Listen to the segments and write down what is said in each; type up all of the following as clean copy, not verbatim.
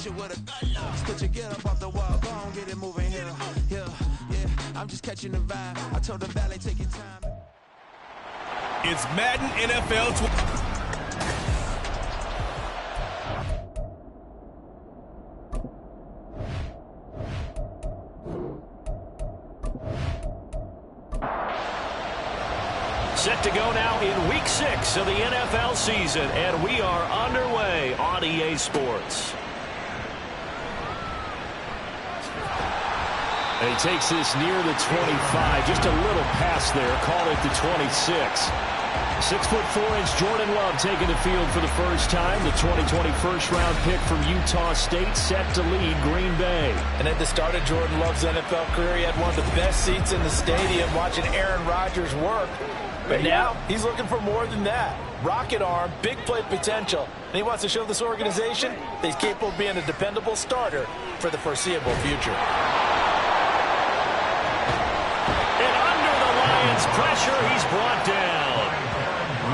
you with a put your get up off the wall, go on, get it moving here. Yeah, I'm just catching the vibe. I told the valet, take your time. It's Madden NFL 20. Set to go now in Week 6 of the NFL season, and we are underway on EA Sports. And he takes this near the 25, just a little pass there, call it the 26. 6'4" Jordan Love taking the field for the first time. The 2020 first-round pick from Utah State set to lead Green Bay. And at the start of Jordan Love's NFL career, he had one of the best seats in the stadium watching Aaron Rodgers work. But now he's looking for more than that. Rocket arm, big play potential, and he wants to show this organization that he's capable of being a dependable starter for the foreseeable future. And under the Lions' pressure, he's brought down.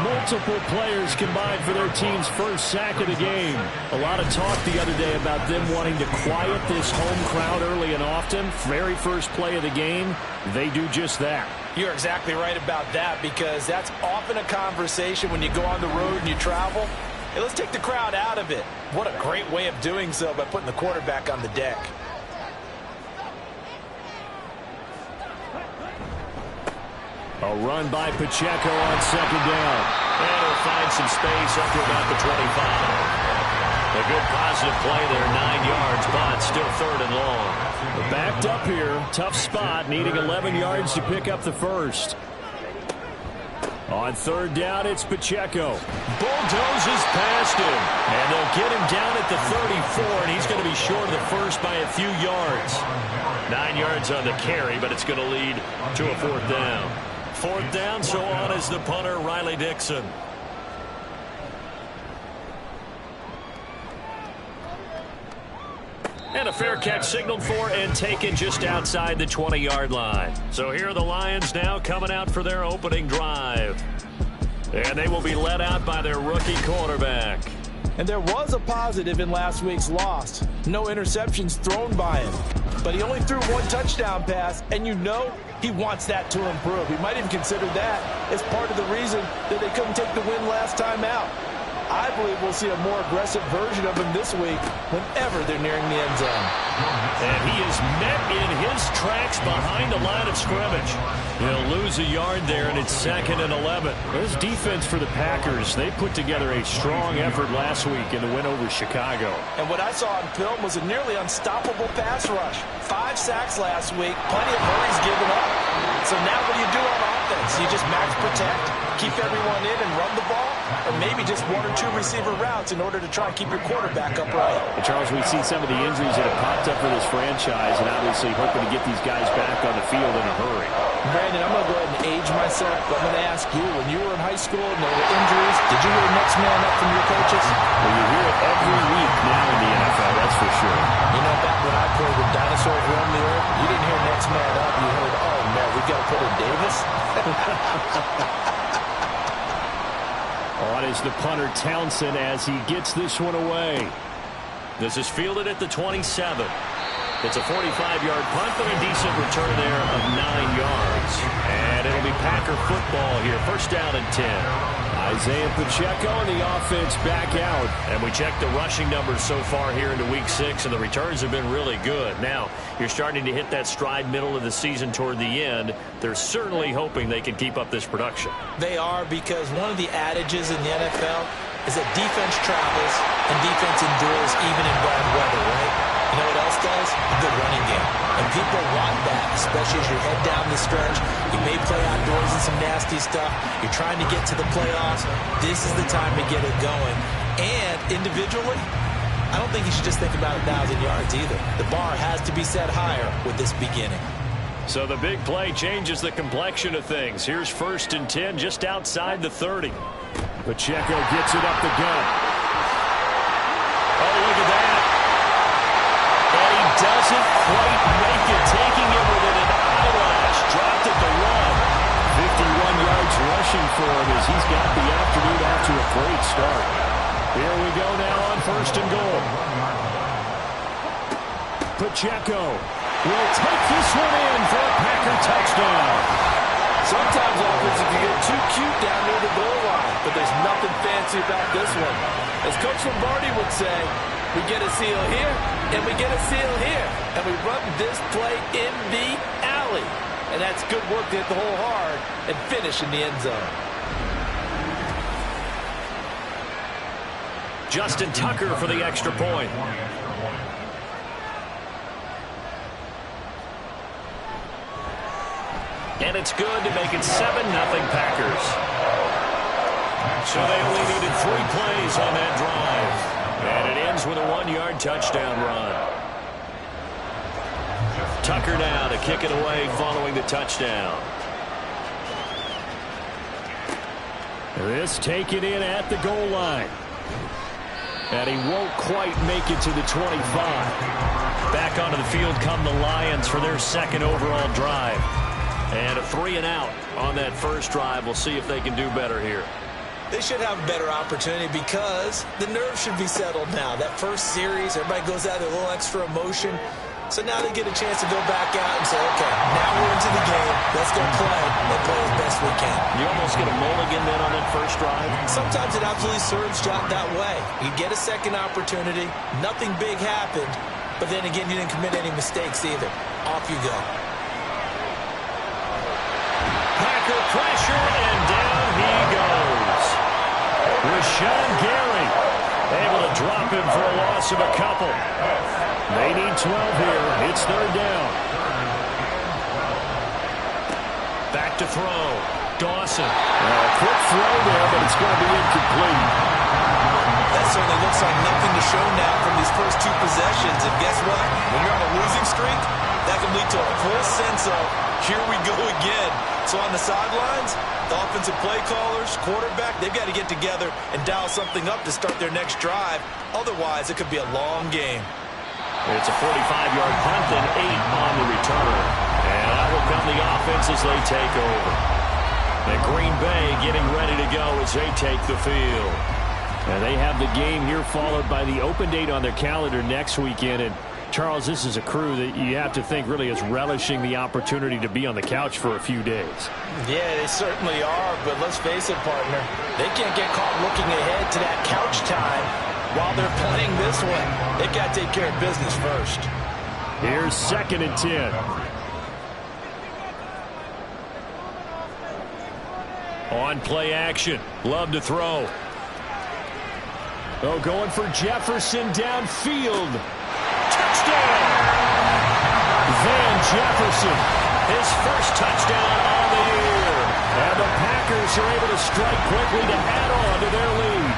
Multiple players combined for their team's first sack of the game. A lot of talk the other day about them wanting to quiet this home crowd early and often. Very first play of the game, they do just that. You're exactly right about that, because that's often a conversation when you go on the road and you travel. Hey, let's take the crowd out of it. What a great way of doing so by putting the quarterback on the deck. A run by Pacheco on second down. And he'll find some space up to about the 25. A good positive play there, 9 yards, but still third and long. They're backed up here, tough spot, needing 11 yards to pick up the first. On third down, it's Pacheco. Bulldozes past him, and they'll get him down at the 34, and he's going to be short of the first by a few yards. 9 yards on the carry, but it's going to lead to a fourth down. Fourth down, so on is the punter, Riley Dixon. And a fair catch signaled for and taken just outside the 20-yard line. So here are the Lions now coming out for their opening drive. And they will be led out by their rookie quarterback. And there was a positive in last week's loss. No interceptions thrown by him. But he only threw one touchdown pass, and you know he wants that to improve. He might even consider that as part of the reason that they couldn't take the win last time out. I believe we'll see a more aggressive version of him this week whenever they're nearing the end zone. And he is met in his tracks behind the line of scrimmage. He'll lose a yard there, and it's 2nd and 11. There's defense for the Packers. They put together a strong effort last week in the win over Chicago. And what I saw on film was a nearly unstoppable pass rush. 5 sacks last week, plenty of hurries given up. So now what do you do on offense? You just max protect, keep everyone in and run the ball, or maybe just 1 or 2 receiver routes in order to try and keep your quarterback upright. And Charles, we've seen some of the injuries that have popped up for this franchise, and obviously hoping to get these guys back on the field in a hurry. Brandon, I'm going to go ahead and age myself, but I'm going to ask you, when you were in high school and there were injuries, did you hear next man up from your coaches? Well, you hear it every week now in the NFL, that's for sure. You know, back when I played with dinosaurs roamed the earth, you didn't hear next man up. You heard, oh, man, we've got to put in Davis. On is the punter, Townsend, as he gets this one away. This is fielded at the 27. It's a 45-yard punt, but a decent return there of 9 yards. And it'll be Packer football here. First down and 10. Isaiah Pacheco and the offense back out. And we checked the rushing numbers so far here into Week 6, and the returns have been really good. Now, you're starting to hit that stride middle of the season toward the end. They're certainly hoping they can keep up this production. They are, because one of the adages in the NFL is that defense travels and defense endures even in bad weather, right? You know what else does? A good running game. And people want that, especially as you head down the stretch. You may play outdoors in some nasty stuff. You're trying to get to the playoffs. This is the time to get it going. And individually, I don't think you should just think about 1,000 yards either. The bar has to be set higher with this beginning. So the big play changes the complexion of things. Here's 1st and 10 just outside the 30. Pacheco gets it up the gut. Oh, look at that. And he doesn't quite make it, taking it within an eyelash. Dropped at the 1. 51 yards rushing for him as he's got the afternoon off to a great start. Here we go now on 1st and goal. Pacheco will take this one in for a Packer touchdown. Sometimes offenses can get too cute down near the goal line, but there's nothing fancy about this one. As Coach Lombardi would say, we get a seal here, and we get a seal here, and we run this play in the alley. And that's good work to hit the hole hard and finish in the end zone. Justin Tucker for the extra point. And it's good to make it 7-0 Packers. So they only needed 3 plays on that drive. And it ends with a 1-yard touchdown run. Tucker now to kick it away following the touchdown. This taken in at the goal line. And he won't quite make it to the 25. Back onto the field come the Lions for their second overall drive. And a 3-and-out on that first drive. We'll see if they can do better here. They should have a better opportunity because the nerves should be settled now. That first series, everybody goes out with a little extra emotion. So now they get a chance to go back out and say, okay, now we're into the game. Let's go play and play as best we can. You almost get a mulligan then on that first drive? Sometimes it absolutely serves that way. You get a second opportunity. Nothing big happened. But then again, you didn't commit any mistakes either. Off you go. Packer pressure, and down he goes. Rashawn Gary able to drop him for a loss of a couple. They need 12 here. It's third down. Back to throw. Dawson. Quick throw there, but it's going to be incomplete. That certainly looks like nothing to show now from these first 2 possessions. And guess what? When you're on a losing streak, that can lead to a full sense of, here we go again. So on the sidelines, the offensive play callers, quarterback, they've got to get together and dial something up to start their next drive. Otherwise, it could be a long game. It's a 45-yard punt and 8 on the return. And out will come the offense as they take over. And Green Bay getting ready to go as they take the field. And they have the game here followed by the open date on their calendar next weekend. And Charles, this is a crew that you have to think really is relishing the opportunity to be on the couch for a few days. Yeah, they certainly are, but let's face it, partner. They can't get caught looking ahead to that couch time while they're playing this one. They've got to take care of business first. Here's 2nd and 10. On play action. Love to throw. Oh, going for Jefferson downfield. Touchdown! Van Jefferson, his first touchdown on the year. And the Packers are able to strike quickly to add on to their lead.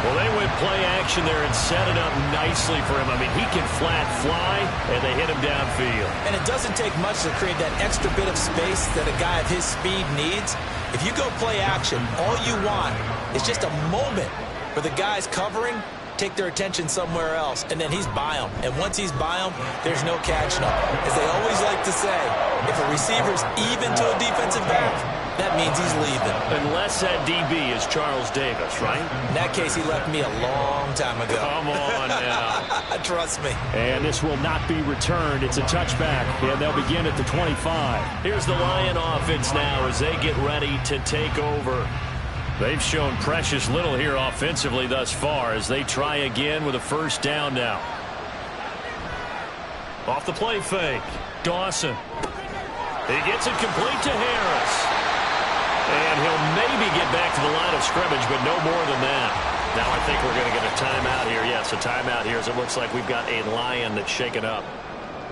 Well, they went play action there and set it up nicely for him. I mean, he can flat fly, and they hit him downfield. And it doesn't take much to create that extra bit of space that a guy of his speed needs. If you go play action, all you want is just a moment where the guy's covering, take their attention somewhere else, and then he's by them. And once he's by them, there's no catching up. As they always like to say, if a receiver's even to a defensive back, that means he's leaving. Unless that DB is Charles Davis, right? In that case, he left me a long time ago. Come on now. Trust me. And this will not be returned. It's a touchback, and they'll begin at the 25. Here's the Lion offense now as they get ready to take over. They've shown precious little here offensively thus far as they try again with a first down now. Off the play fake. Dawson. He gets it complete to Harris. And he'll maybe get back to the line of scrimmage, but no more than that. Now I think we're going to get a timeout here. Yes, a timeout here as it looks like we've got a Lion that's shaken up.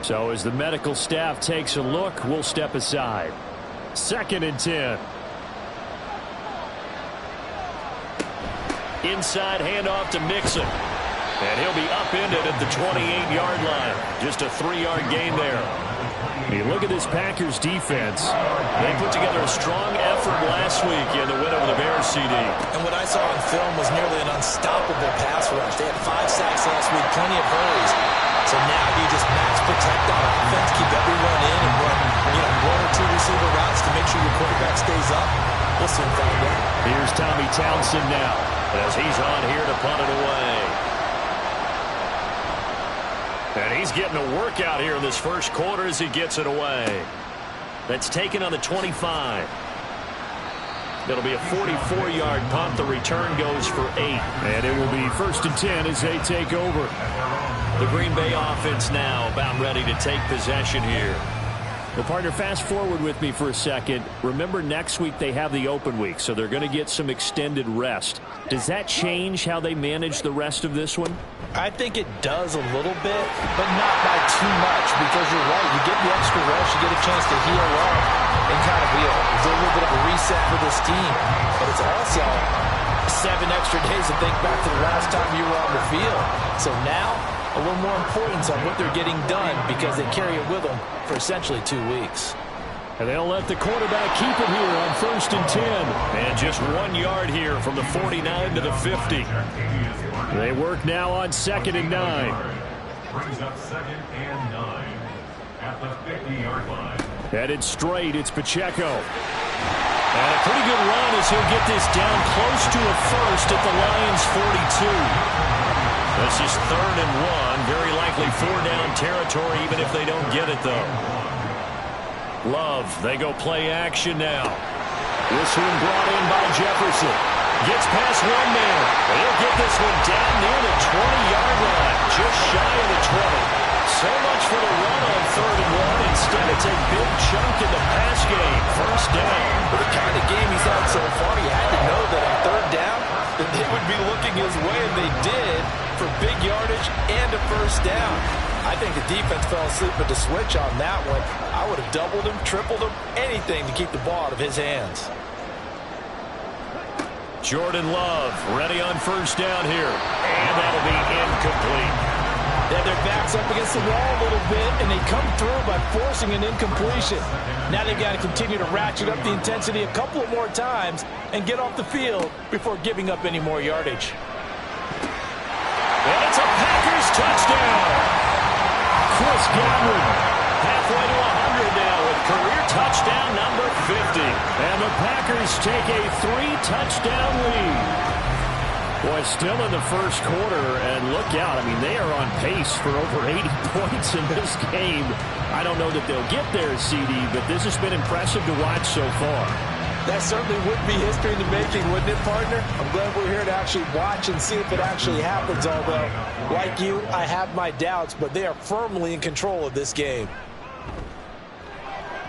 So as the medical staff takes a look, we'll step aside. 2nd and 10. Inside handoff to Mixon. And he'll be upended at the 28-yard line. Just a 3-yard gain there. You look at this Packers defense. They put together a strong effort last week in the win over the Bears, CD. And what I saw on film was nearly an unstoppable pass rush. They had 5 sacks last week, plenty of hurries. So now do you just max protect on offense, keep everyone in, and run 1 or 2 receiver routes to make sure your quarterback stays up? We'll soon find out. Here's Tommy Townsend now as he's on here to punt it away. And he's getting a workout here in this first quarter as he gets it away. That's taken on the 25. It'll be a 44-yard punt. The return goes for 8. And it will be 1st and 10 as they take over. The Green Bay offense now about ready to take possession here. Well, partner, fast forward with me for a second. Remember, next week they have the open week, so they're going to get some extended rest. Does that change how they manage the rest of this one? I think it does a little bit, but not by too much, because you're right. You get the extra rest, you get a chance to heal up and kind of be a little bit of a reset for this team. But it's also 7 extra days to think back to the last time you were on the field. So now, a little more importance on what they're getting done because they carry it with them for essentially 2 weeks. And they'll let the quarterback keep it here on 1st and 10. And just 1 yard here from the 49 to the 50. They work now on 2nd and 9. Brings up 2nd and 9 at the 50-yard line. Headed straight, it's Pacheco. And a pretty good run as he'll get this down close to a first at the Lions' 42. This is 3rd and 1. Very likely 4-down territory, even if they don't get it, though. Love, they go play action now. This one brought in by Jefferson. Gets past one man. He'll get this one down near the 20-yard line. Just shy of the 20. So much for the run on 3rd and 1. Instead, it's a big chunk in the pass game. 1st down. With the kind of game he's had so far, you had to know that on 3rd down, that they would be looking his way, and they did, for big yardage and a 1st down. I think the defense fell asleep with the switch on that one. I would have doubled him, tripled him, anything to keep the ball out of his hands. Jordan Love ready on 1st down here. And that'll be incomplete. They have their backs up against the wall a little bit, and they come through by forcing an incompletion. Now they've got to continue to ratchet up the intensity a couple of more times and get off the field before giving up any more yardage. And it's a Packers touchdown. Chris Godwin. Halfway to 100 now with career touchdown number 50. And the Packers take a 3-touchdown lead. Boy, still in the first quarter, and look out. I mean, they are on pace for over 80 points in this game. I don't know that they'll get there, CD, but this has been impressive to watch so far. That certainly would be history in the making, wouldn't it, partner? I'm glad we're here to actually watch and see if it actually happens, although, like you, I have my doubts, but they are firmly in control of this game.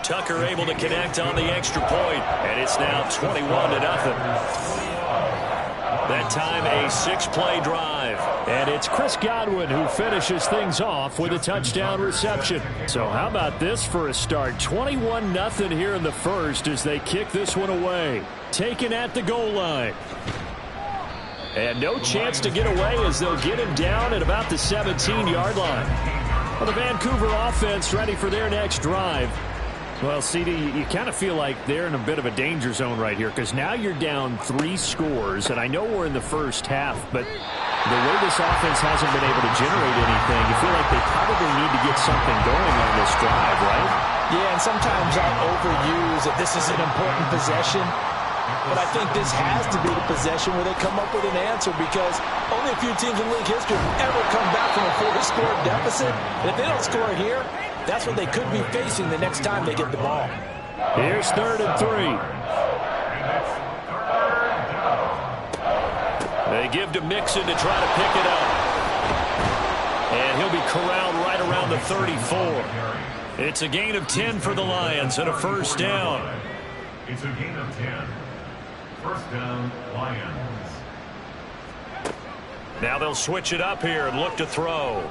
Tucker able to connect on the extra point, and it's now 21-0. That time a 6-play drive. And it's Chris Godwin who finishes things off with a touchdown reception. So how about this for a start? 21-0 here in the first as they kick this one away. Taken at the goal line. And no chance to get away as they'll get him down at about the 17-yard line. Well, the Vancouver offense ready for their next drive. Well, CD, you kind of feel like they're in a bit of a danger zone right here because now you're down 3 scores, and I know we're in the first half, but the way this offense hasn't been able to generate anything, you feel like they probably need to get something going on this drive, right? Yeah, and sometimes I overuse that this is an important possession, but I think this has to be the possession where they come up with an answer because only a few teams in league history have ever come back from a 4-score deficit, and if they don't score here, that's what they could be facing the next time they get the ball. Here's 3rd and 3. They give to Mixon to try to pick it up. And he'll be corralled right around the 34. It's a gain of 10 for the Lions and a 1st down. It's a gain of 10. 1st down, Lions. Now they'll switch it up here and look to throw.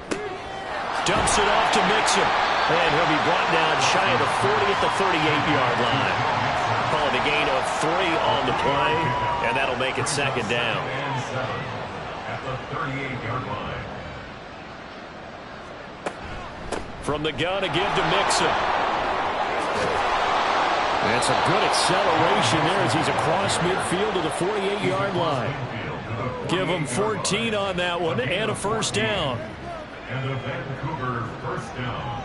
Dumps it off to Mixon. And he'll be brought down shy of the 40 at the 38-yard line. Call it a gain of 3 on the play, and that'll make it 2nd down. At the 38-yard line. From the gun again to Mixon. That's a good acceleration there as he's across midfield to the 48-yard line. Give him 14 on that one and a 1st down. And a Vancouver 1st down.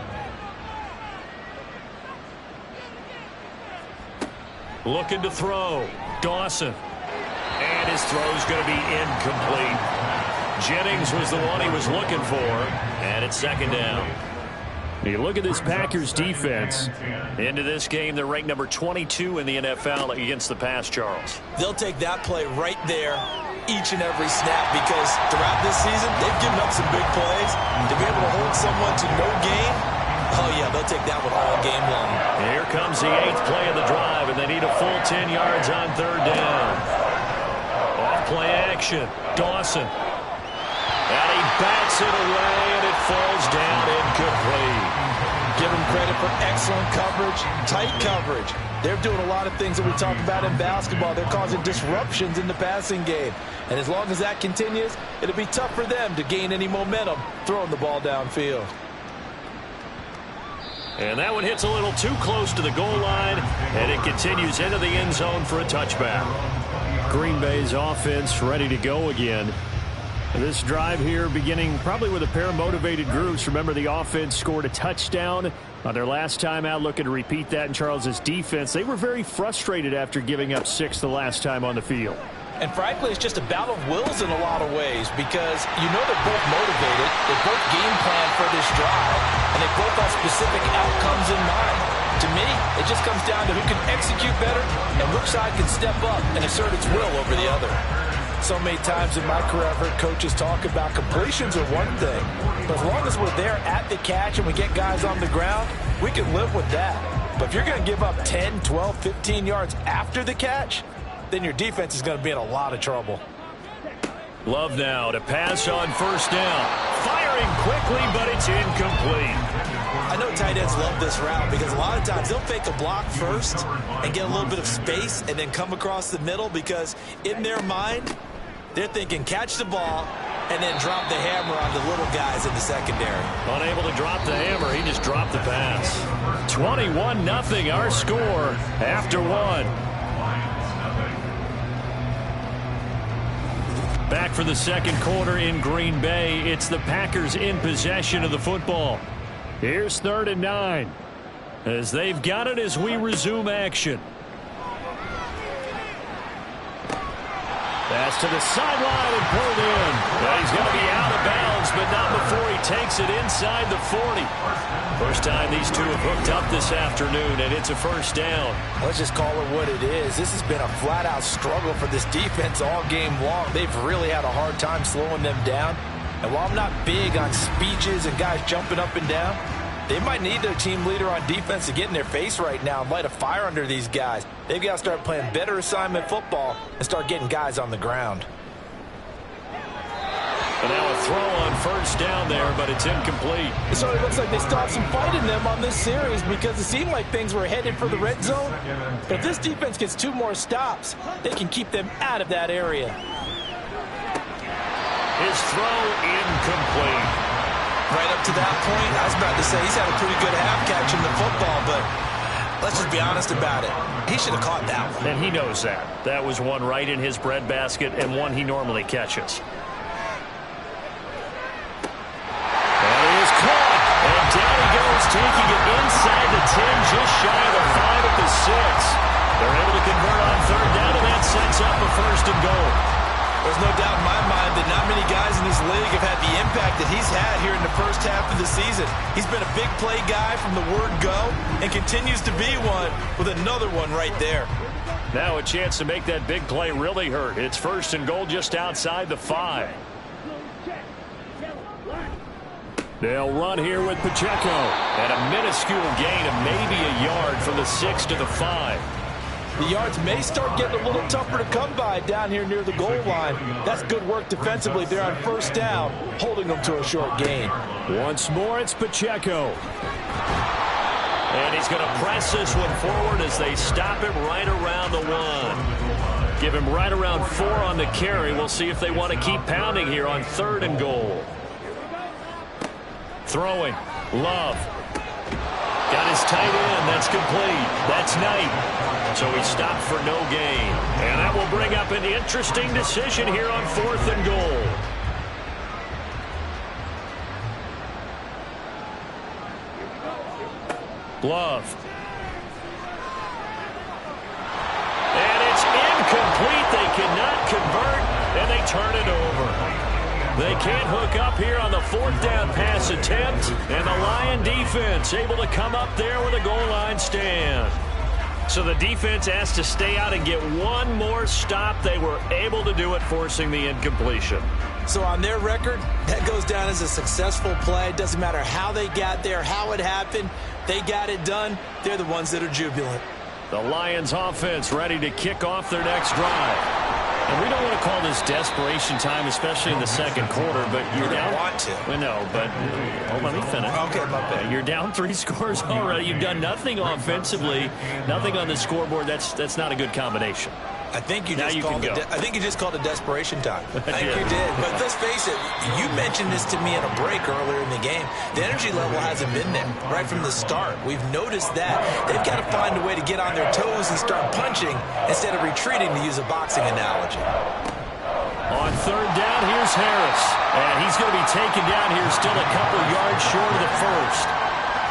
Looking to throw. Dawson. And his throw's going to be incomplete. Jennings was the one he was looking for, and it's second down. You look at this Packers defense. Into this game, they're ranked number 22 in the NFL against the pass, Charles. They'll take that play right there each and every snap because throughout this season, they've given up some big plays. To be able to hold someone to no gain, oh, yeah, they'll take that one all game long. Here comes the 8th play of the drive, and they need a full 10 yards on third down. Off play action. Dawson. And he bats it away, and it falls down incomplete. Give them credit for excellent coverage, tight coverage. They're doing a lot of things that we talk about in basketball. They're causing disruptions in the passing game. And as long as that continues, it'll be tough for them to gain any momentum throwing the ball downfield. And that one hits a little too close to the goal line, and it continues into the end zone for a touchback. Green Bay's offense ready to go again. This drive here beginning probably with a pair of motivated groups. Remember, the offense scored a touchdown on their last time out. Looking to repeat that in Charles's defense. They were very frustrated after giving up 6 the last time on the field. And frankly, it's just a battle of wills in a lot of ways because you know they're both motivated. They both game plan for this drive, and they both have specific outcomes in mind. To me, it just comes down to who can execute better and which side can step up and assert its will over the other. So many times in my career, I've heard coaches talk about completions are one thing. But as long as we're there at the catch and we get guys on the ground, we can live with that. But if you're going to give up 10, 12, 15 yards after the catch, then your defense is going to be in a lot of trouble. Love now to pass on first down. Firing quickly, but it's incomplete. I know tight ends love this route because a lot of times they'll fake a block first and get a little bit of space and then come across the middle because in their mind, they're thinking catch the ball and then drop the hammer on the little guys in the secondary. Unable to drop the hammer, he just dropped the pass. 21-0 our score after one. Back for the second quarter in Green Bay. It's the Packers in possession of the football. Here's 3rd and 9 as they've got it as we resume action. Pass to the sideline and pulled in. Well, he's going to be out of bounds, but not before he takes it inside the 40. First time these two have hooked up this afternoon, and it's a first down. Let's just call it what it is. This has been a flat-out struggle for this defense all game long. They've really had a hard time slowing them down. And while I'm not big on speeches and guys jumping up and down, they might need their team leader on defense to get in their face right now and light a fire under these guys. They've got to start playing better assignment football and start getting guys on the ground. And now a throw on first down there, but it's incomplete. It sort of looks like they still have some fight in them on this series because it seemed like things were headed for the red zone. But if this defense gets 2 more stops, they can keep them out of that area. His throw incomplete. Right up to that point, I was about to say he's had a pretty good half catching the football, but let's just be honest about it. He should have caught that one. And he knows that. That was one right in his breadbasket and one he normally catches. And he is caught. And down he goes, taking it inside the 10, just shy of the 5 at the 6. They're able to convert on third down, and that sets up a 1st and goal. There's no doubt in my mind that not many guys in this league have had the impact that he's had here in the first half of the season. He's been a big play guy from the word go and continues to be one with another one right there. Now a chance to make that big play really hurt. It's 1st and goal just outside the 5. They'll run here with Pacheco. And a minuscule gain of maybe a yard from the 6 to the 5. The yards may start getting a little tougher to come by down here near the goal line. That's good work defensively there on first down, holding them to a short gain. Once more, it's Pacheco. And he's going to press this one forward as they stop him right around the 1. Give him right around 4 on the carry. We'll see if they want to keep pounding here on 3rd and goal. Throwing. Love. Got his tight end. That's complete. That's Knight. So he stopped for no gain. And that will bring up an interesting decision here on 4th and goal. Love. And it's incomplete. They cannot convert, and they turn it over. They can't hook up here on the fourth down pass attempt, and the Lion defense able to come up there with a goal line stand. So the defense asked to stay out and get one more stop. They were able to do it, forcing the incompletion. So on their record, that goes down as a successful play. It doesn't matter how they got there, how it happened. They got it done. They're the ones that are jubilant. The Lions offense ready to kick off their next drive. And we don't want to call this desperation time, especially in the second quarter, but you're down. Want to. Well, no, but let me finish. Okay, my bad. You're down 3 scores already. You've done nothing offensively, nothing on the scoreboard. That's not a good combination. I think you just called it desperation time. I think Yeah. you did. But let's face it, you mentioned this to me in a break earlier in the game. The energy level hasn't been there right from the start. We've noticed that. They've got to find a way to get on their toes and start punching instead of retreating, to use a boxing analogy. On third down, here's Harris. And he's going to be taken down here, still a couple yards short of the first.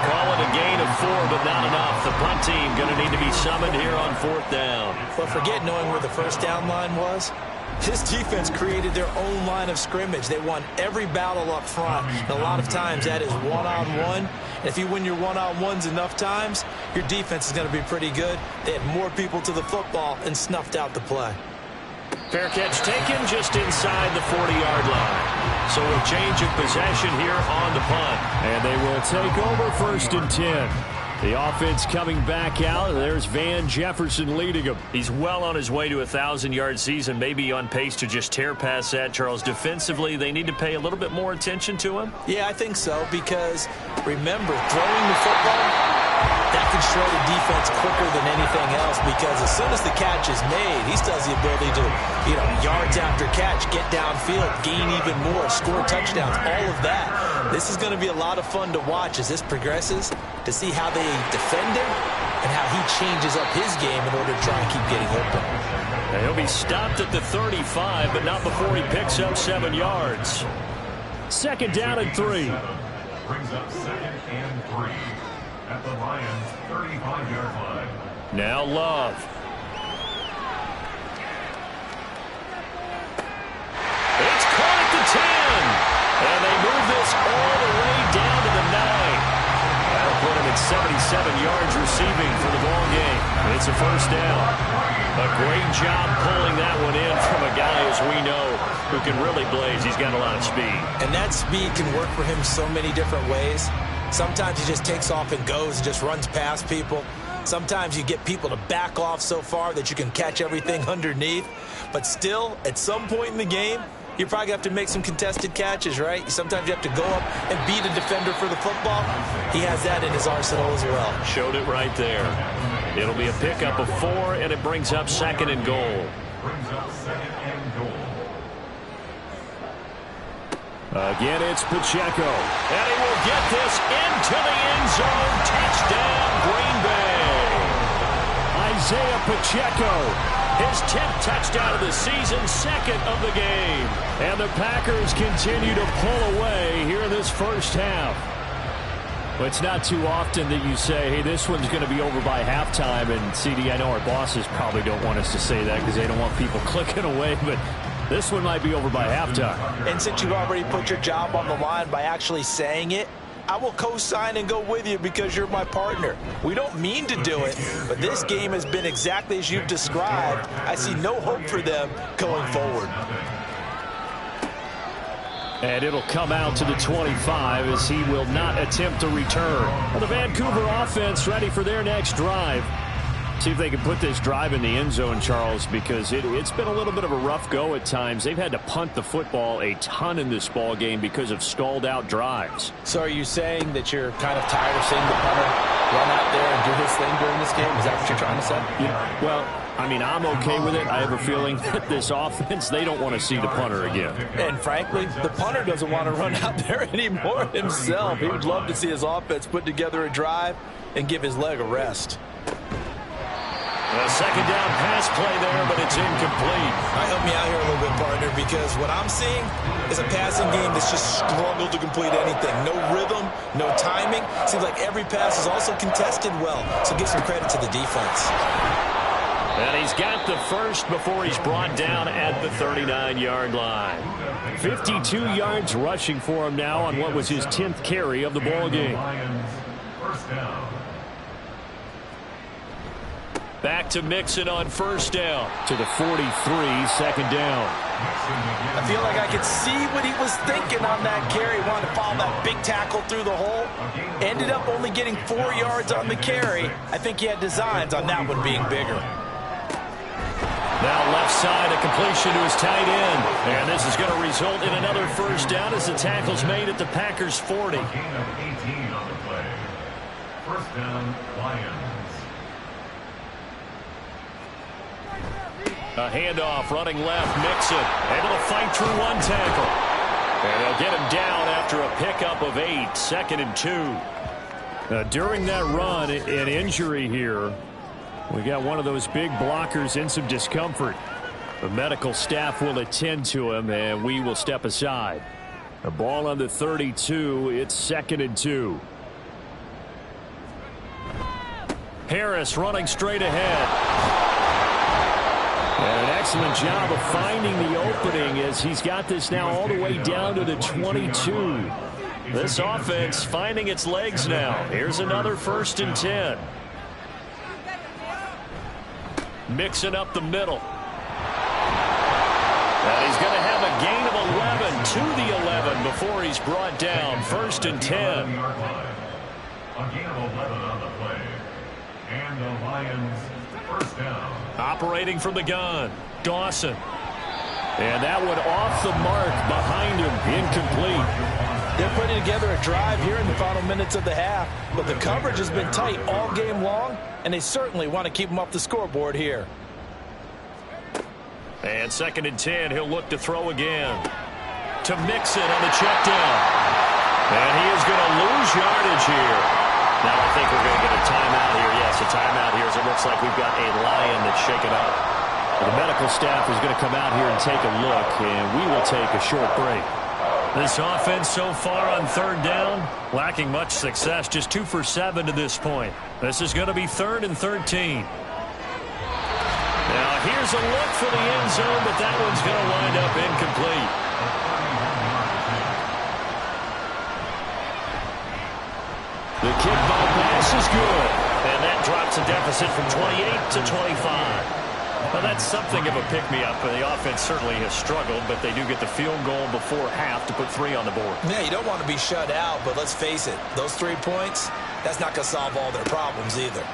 Call it a gain of 4, but not enough. The punt team going to need to be summoned here on fourth down. But forget knowing where the first down line was. This defense created their own line of scrimmage. They won every battle up front. And a lot of times that is one-on-one. And if you win your one-on-ones enough times, your defense is going to be pretty good. They had more people to the football and snuffed out the play. Fair catch taken just inside the 40-yard line. So a change of possession here on the punt. And they will take over first and 10. The offense coming back out. There's Van Jefferson leading them. He's well on his way to a 1,000-yard season, maybe on pace to just tear past that, Charles. Defensively, they need to pay a little bit more attention to him. Yeah, I think so, because remember, throwing the football, that can shred a defense quicker than anything else, because as soon as the catch is made, he still has the ability to, yards after catch, get downfield, gain even more, score touchdowns, all of that. This is going to be a lot of fun to watch as this progresses, to see how they defend him and how he changes up his game in order to try and keep getting open. And he'll be stopped at the 35, but not before he picks up 7 yards. Second down and 3. Brings up 2nd and 3 at the Lions' 35-yard line. Now Love. It's caught at the 10. And they move this all the way down to the 9. That'll put him at 77 yards receiving for the ball game. It's a first down. A great job pulling that one in from a guy, as we know, who can really blaze. He's got a lot of speed. And that speed can work for him so many different ways. Sometimes he just takes off and goes and just runs past people. Sometimes you get people to back off so far that you can catch everything underneath. But still, at some point in the game, you probably have to make some contested catches, right? Sometimes you have to go up and beat a defender for the football. He has that in his arsenal as well. Showed it right there. It'll be a pickup of 4, and it brings up 2nd and goal. Brings up 2nd and goal. Again, it's Pacheco. And he will get this into the end zone. Touchdown, Green Bay. Isaiah Pacheco, his 10th touchdown of the season, 2nd of the game. And the Packers continue to pull away here in this first half. Well, it's not too often that you say, hey, this one's going to be over by halftime. And, CD, I know our bosses probably don't want us to say that because they don't want people clicking away, but this one might be over by halftime. And since you've already put your job on the line by actually saying it, I will co-sign and go with you because you're my partner. We don't mean to do it, but this game has been exactly as you've described. I see no hope for them going forward. And it'll come out to the 25 as he will not attempt to return. Well, the Vancouver offense ready for their next drive. See if they can put this drive in the end zone, Charles, because it's been a little bit of a rough go at times. They've had to punt the football a ton in this ball game because of stalled out drives. So are you saying that you're kind of tired of seeing the punter run out there and do his thing during this game? Is that what you're trying to say? Yeah, well, I mean, I'm okay with it. I have a feeling that this offense, they don't want to see the punter again. And frankly, the punter doesn't want to run out there anymore himself. He would love to see his offense put together a drive and give his leg a rest. A second down pass play there, but it's incomplete. Help me out here a little bit, partner, because what I'm seeing is a passing game that's just struggled to complete anything. No rhythm, no timing. Seems like every pass is also contested well, so give some credit to the defense. And he's got the first before he's brought down at the 39-yard line. 52 yards rushing for him now on what was his 10th carry of the ball game. First down. Back to Mixon on first down. To the 43, second down. I feel like I could see what he was thinking on that carry. Wanted to follow that big tackle through the hole. Ended up only getting 4 yards on the carry. I think he had designs on that one being bigger. Now left side, a completion to his tight end. And this is going to result in another first down as the tackle's made at the Packers' 40. A gain of 18 on the play. First down, Lions. A handoff, running left, Mixon, able to fight through one tackle. And they'll get him down after a pickup of 8, 2nd and 2. During that run, an injury here. We got one of those big blockers in some discomfort. The medical staff will attend to him, and we will step aside. The ball on the 32, it's 2nd and 2. Harris running straight ahead. And an excellent job of finding the opening as he's got this now all the way down to the 22. This offense finding its legs now. Here's another 1st and 10. Mixing up the middle. And he's going to have a gain of 11 to the 11 before he's brought down. 1st and 10. A gain of 11 on the play. And the Lions first down. Operating from the gun, Dawson. And that one off the mark behind him, incomplete. They're putting together a drive here in the final minutes of the half, but the coverage has been tight all game long, and they certainly want to keep them off the scoreboard here. And 2nd and 10, he'll look to throw again. To Mixon on the check down. And he is going to lose yardage here. Now I think we're going to get a timeout here. Yes, a timeout here as it looks like we've got a Lion that's shaken up. The medical staff is going to come out here and take a look, and we will take a short break. This offense so far on 3rd down, lacking much success, just 2 for 7 to this point. This is going to be 3rd and 13. Now here's a look for the end zone, but that one's going to wind up incomplete. The kickball pass is good, and that drops a deficit from 28 to 25. Well, that's something of a pick-me-up. The offense certainly has struggled, but they do get the field goal before half to put 3 on the board. Yeah, you don't want to be shut out, but let's face it, those 3 points, that's not going to solve all their problems either.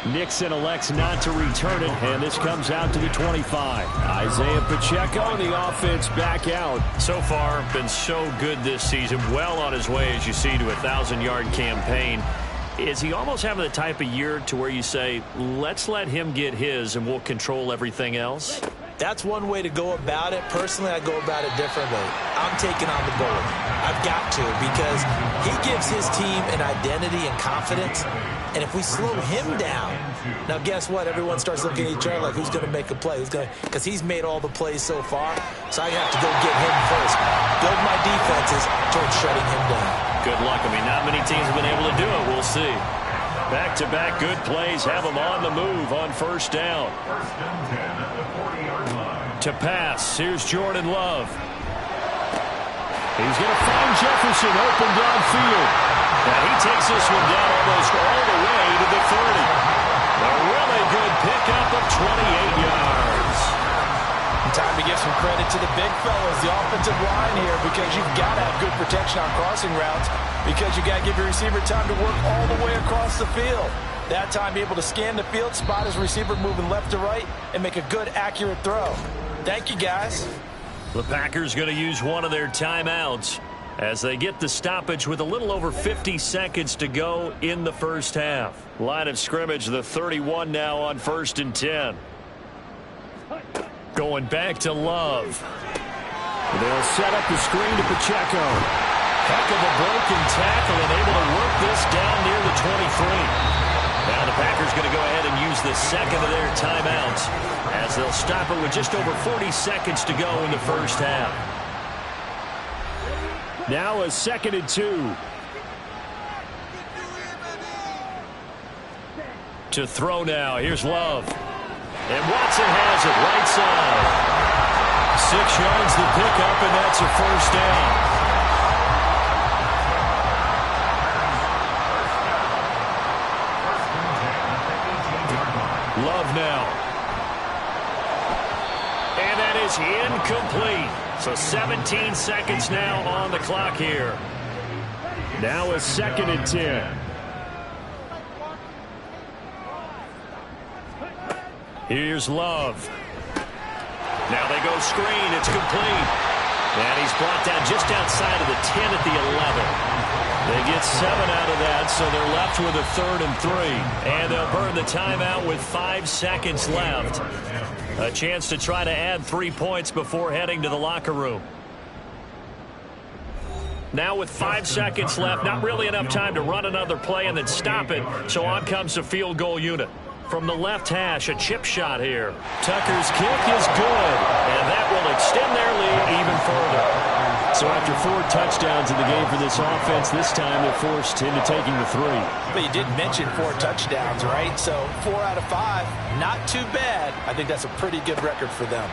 Nixon elects not to return it, and this comes out to the 25. Isaiah Pacheco and the offense back out. So far, been so good this season. Well on his way, as you see, to a 1,000-yard campaign. Is he almost having the type of year to where you say, let's let him get his and we'll control everything else? That's one way to go about it. Personally, I go about it differently. I'm taking on the goal. I've got to, because he gives his team an identity and confidence. And if we slow him down, now guess what? Everyone starts looking at each other like, who's going to make a play? Because he's made all the plays so far. So I have to go get him first. Build my defenses towards shutting him down. Good luck. I mean, not many teams have been able to do it. We'll see. Back-to-back good plays have them on the move on 1st down. 1st and 10 at the 40-yard line. To pass, here's Jordan Love. He's going to find Jefferson open downfield. And he takes this one down almost all the way to the 30. A really good pickup of 28 yards. Time to give some credit to the big fellas, the offensive line here, because you've got to have good protection on crossing routes, because you got to give your receiver time to work all the way across the field. That time, be able to scan the field, spot his receiver moving left to right, and make a good, accurate throw. Thank you, guys. The Packers going to use one of their timeouts as they get the stoppage with a little over 50 seconds to go in the first half. Line of scrimmage, the 31 now on 1st and 10. Going back to Love. They'll set up the screen to Pacheco. Heck of a broken tackle and able to work this down near the 23. Now the Packers going to go ahead and use the second of their timeouts as they'll stop it with just over 40 seconds to go in the first half. Now a 2nd and 2. To throw now. Here's Love. And Watson has it right side. 6 yards the pickup, and that's a first down. Love now. And that is incomplete. So 17 seconds now on the clock here. Now a 2nd and 10. Here's Love. Now they go screen. It's complete. And he's brought down just outside of the 10 at the 11. They get 7 out of that, so they're left with a 3rd and 3. And they'll burn the timeout with 5 seconds left. A chance to try to add 3 points before heading to the locker room. Now with 5 seconds left, not really enough time to run another play and then stop it. So on comes the field goal unit. From the left hash, a chip shot here. Tucker's kick is good, and that will extend their lead even further. So after 4 touchdowns in the game for this offense, this time they're forced into taking the 3. But you did mention 4 touchdowns, right? So 4 out of 5, not too bad. I think that's a pretty good record for them.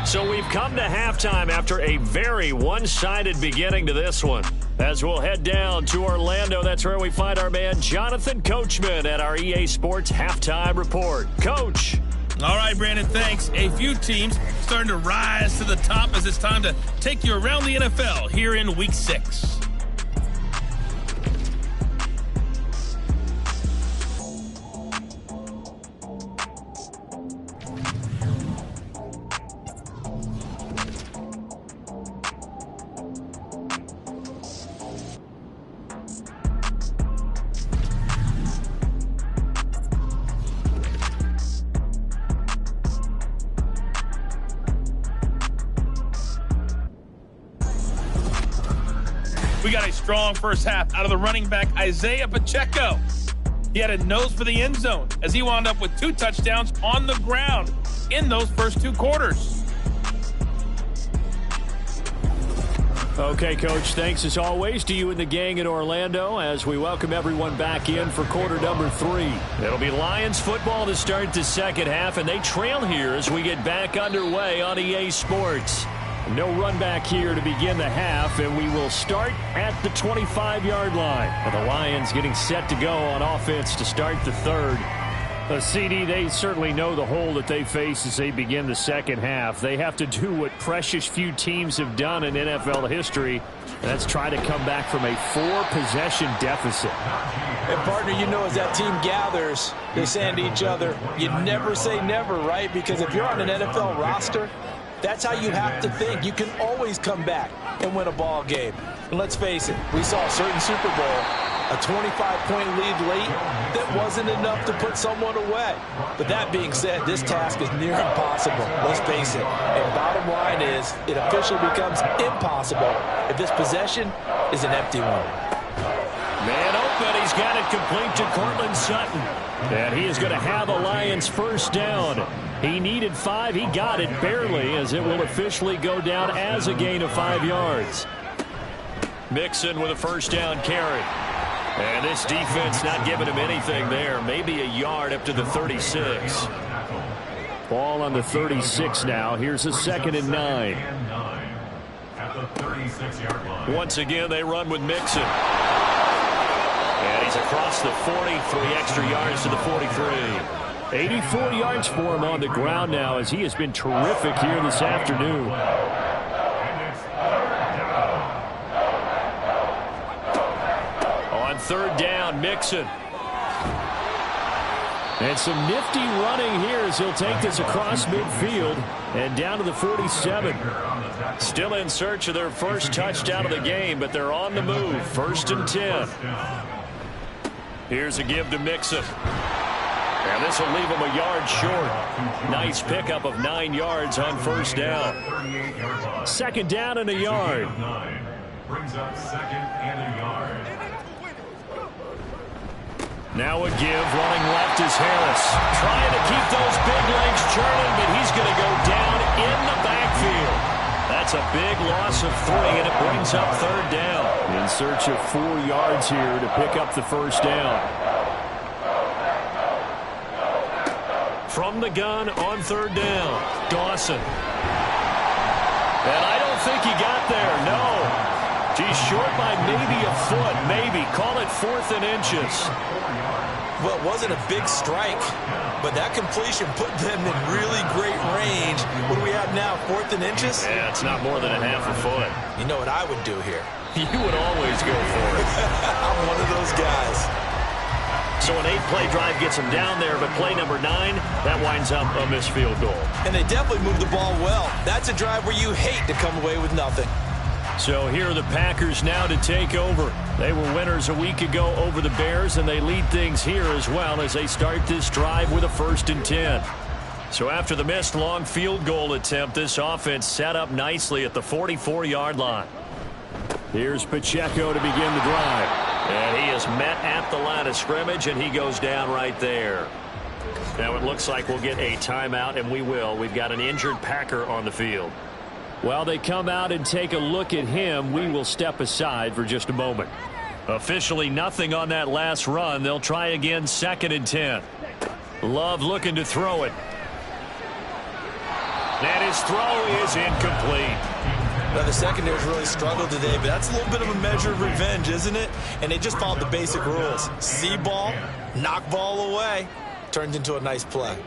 So we've come to halftime after a very one-sided beginning to this one. As we'll head down to Orlando, that's where we find our man Jonathan Coachman at our EA Sports Halftime Report. Coach. All right, Brandon, thanks. A few teams starting to rise to the top as it's time to take you around the NFL here in Week 6. We got a strong first half out of the running back, Isaiah Pacheco. He had a nose for the end zone as he wound up with 2 touchdowns on the ground in those first 2 quarters. Okay, Coach, thanks as always to you and the gang in Orlando as we welcome everyone back in for quarter number 3. It'll be Lions football to start the second half, and they trail here as we get back underway on EA Sports. No run back here to begin the half, and we will start at the 25-yard line. And the Lions getting set to go on offense to start the third. CD, they certainly know the hole that they face as they begin the second half. They have to do what precious few teams have done in NFL history, and that's try to come back from a 4-possession deficit. And, partner, you know, as that team gathers, they're saying to each other, you never say never, right? Because if you're on an NFL roster, that's how you have to think. You can always come back and win a ball game. And let's face it, we saw a certain Super Bowl, a 25-point lead late that wasn't enough to put someone away. But that being said, this task is near impossible. Let's face it. And bottom line is, it officially becomes impossible if this possession is an empty one. Man open, he's got it complete to Cortland Sutton. And he is going to have a Lions first down. He needed 5. He got it barely as it will officially go down as a gain of 5 yards. Mixon with a first down carry. And this defense not giving him anything there. Maybe a yard up to the 36. Ball on the 36 now. Here's a 2nd and 9. At the 36-yard line. Once again, they run with Mixon. And he's across the 40, 3 extra yards to the 43. 84 yards for him on the ground now as he has been terrific here this afternoon. On 3rd down, Mixon. And some nifty running here as he'll take this across midfield and down to the 47. Still in search of their first touchdown of the game, but they're on the move. 1st and 10. Here's a give to Mixon. And this will leave him a yard short. Nice pickup of 9 yards on 1st down. 2nd down and a yard. Brings up 2nd and a yard. Now a give, running left is Harris. Trying to keep those big legs churning, but he's going to go down in the backfield. That That's a big loss of 3, and it brings up third down. In search of 4 yards here to pick up the first down. From the gun on third down, Dawson. And I don't think he got there, no. He's short by maybe a foot, maybe. Call it 4th and inches. Well, it wasn't a big strike, but that completion put them in really great range. What do we have now, 4th and inches? Yeah, it's not more than a half a foot. You know what I would do here? You would always go for it. I'm one of those guys. So an 8-play drive gets him down there, but play number 9, that winds up a missed field goal. And they definitely moved the ball well. That's a drive where you hate to come away with nothing. So here are the Packers now to take over. They were winners a week ago over the Bears, and they lead things here as well as they start this drive with a 1st and 10. So after the missed long field goal attempt, this offense set up nicely at the 44-yard line. Here's Pacheco to begin the drive. And he is met at the line of scrimmage, and he goes down right there. Now it looks like we'll get a timeout, and we will. We've got an injured Packer on the field. While they come out and take a look at him, we will step aside for just a moment. Officially nothing on that last run. They'll try again, 2nd and 10. Love looking to throw it. And his throw is incomplete. Now, the secondary's really struggled today, but that's a little bit of a measure of revenge, isn't it? And they just followed the basic rules. See ball, knock ball away. Turns into a nice play.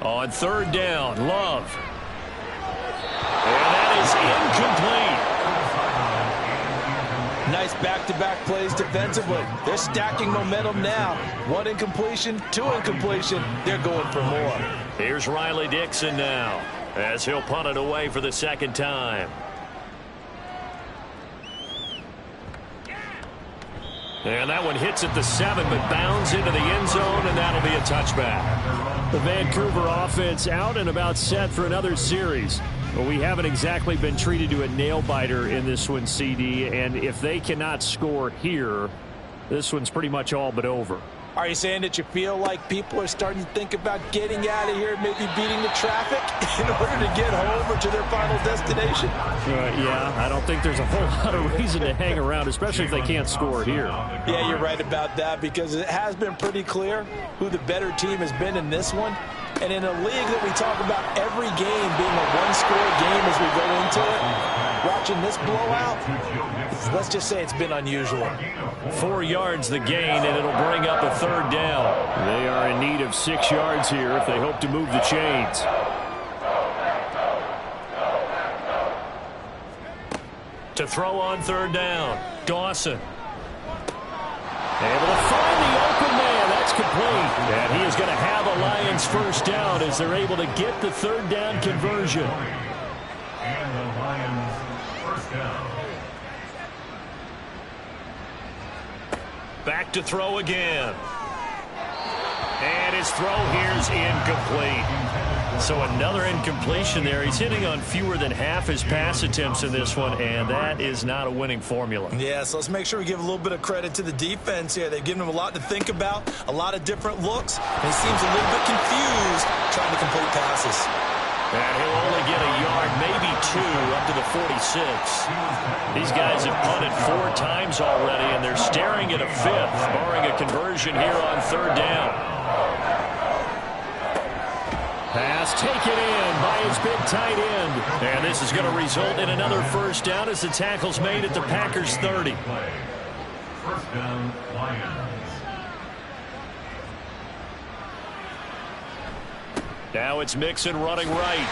On 3rd down, Love. And that is incomplete. Nice back-to-back plays defensively. They're stacking momentum now. 1 incompletion, 2 incompletion. They're going for more. Here's Riley Dixon now as he'll punt it away for the 2nd time. And that one hits at the 7, but bounds into the end zone, and that'll be a touchback. The Vancouver offense out and about set for another series. But we haven't exactly been treated to a nail-biter in this one, CD, and if they cannot score here, this one's pretty much all but over. Are you saying that you feel like people are starting to think about getting out of here, maybe beating the traffic in order to get home or to their final destination? Yeah, I don't think there's a whole lot of reason to hang around, especially if they can't score here. Yeah, you're right about that, because it has been pretty clear who the better team has been in this one. And in a league that we talk about every game being a one-score game as we go into it, watching this blowout, let's just say it's been unusual. 4 yards the gain, and it'll bring up a 3rd down. They are in need of 6 yards here if they hope to move the chains. To throw on 3rd down, Dawson. Able to find the open man. That's complete. And he is going to have a Lions 1st down as they're able to get the 3rd down conversion. And the Lions 1st down. Back to throw again. And his throw here's incomplete. So another incompletion there. He's hitting on fewer than half his pass attempts in this one, and that is not a winning formula. Yeah, so let's make sure we give a little bit of credit to the defense here. They've given him a lot to think about, a lot of different looks, and he seems a little bit confused trying to complete passes. And he'll only get a yard, maybe 2, up to the 46. These guys have punted 4 times already, and they're staring at a 5th, barring a conversion here on 3rd down. Pass taken in by his big tight end. And this is going to result in another 1st down as the tackle's made at the Packers' 30. 1st down, Lions. Now it's Mixon running right.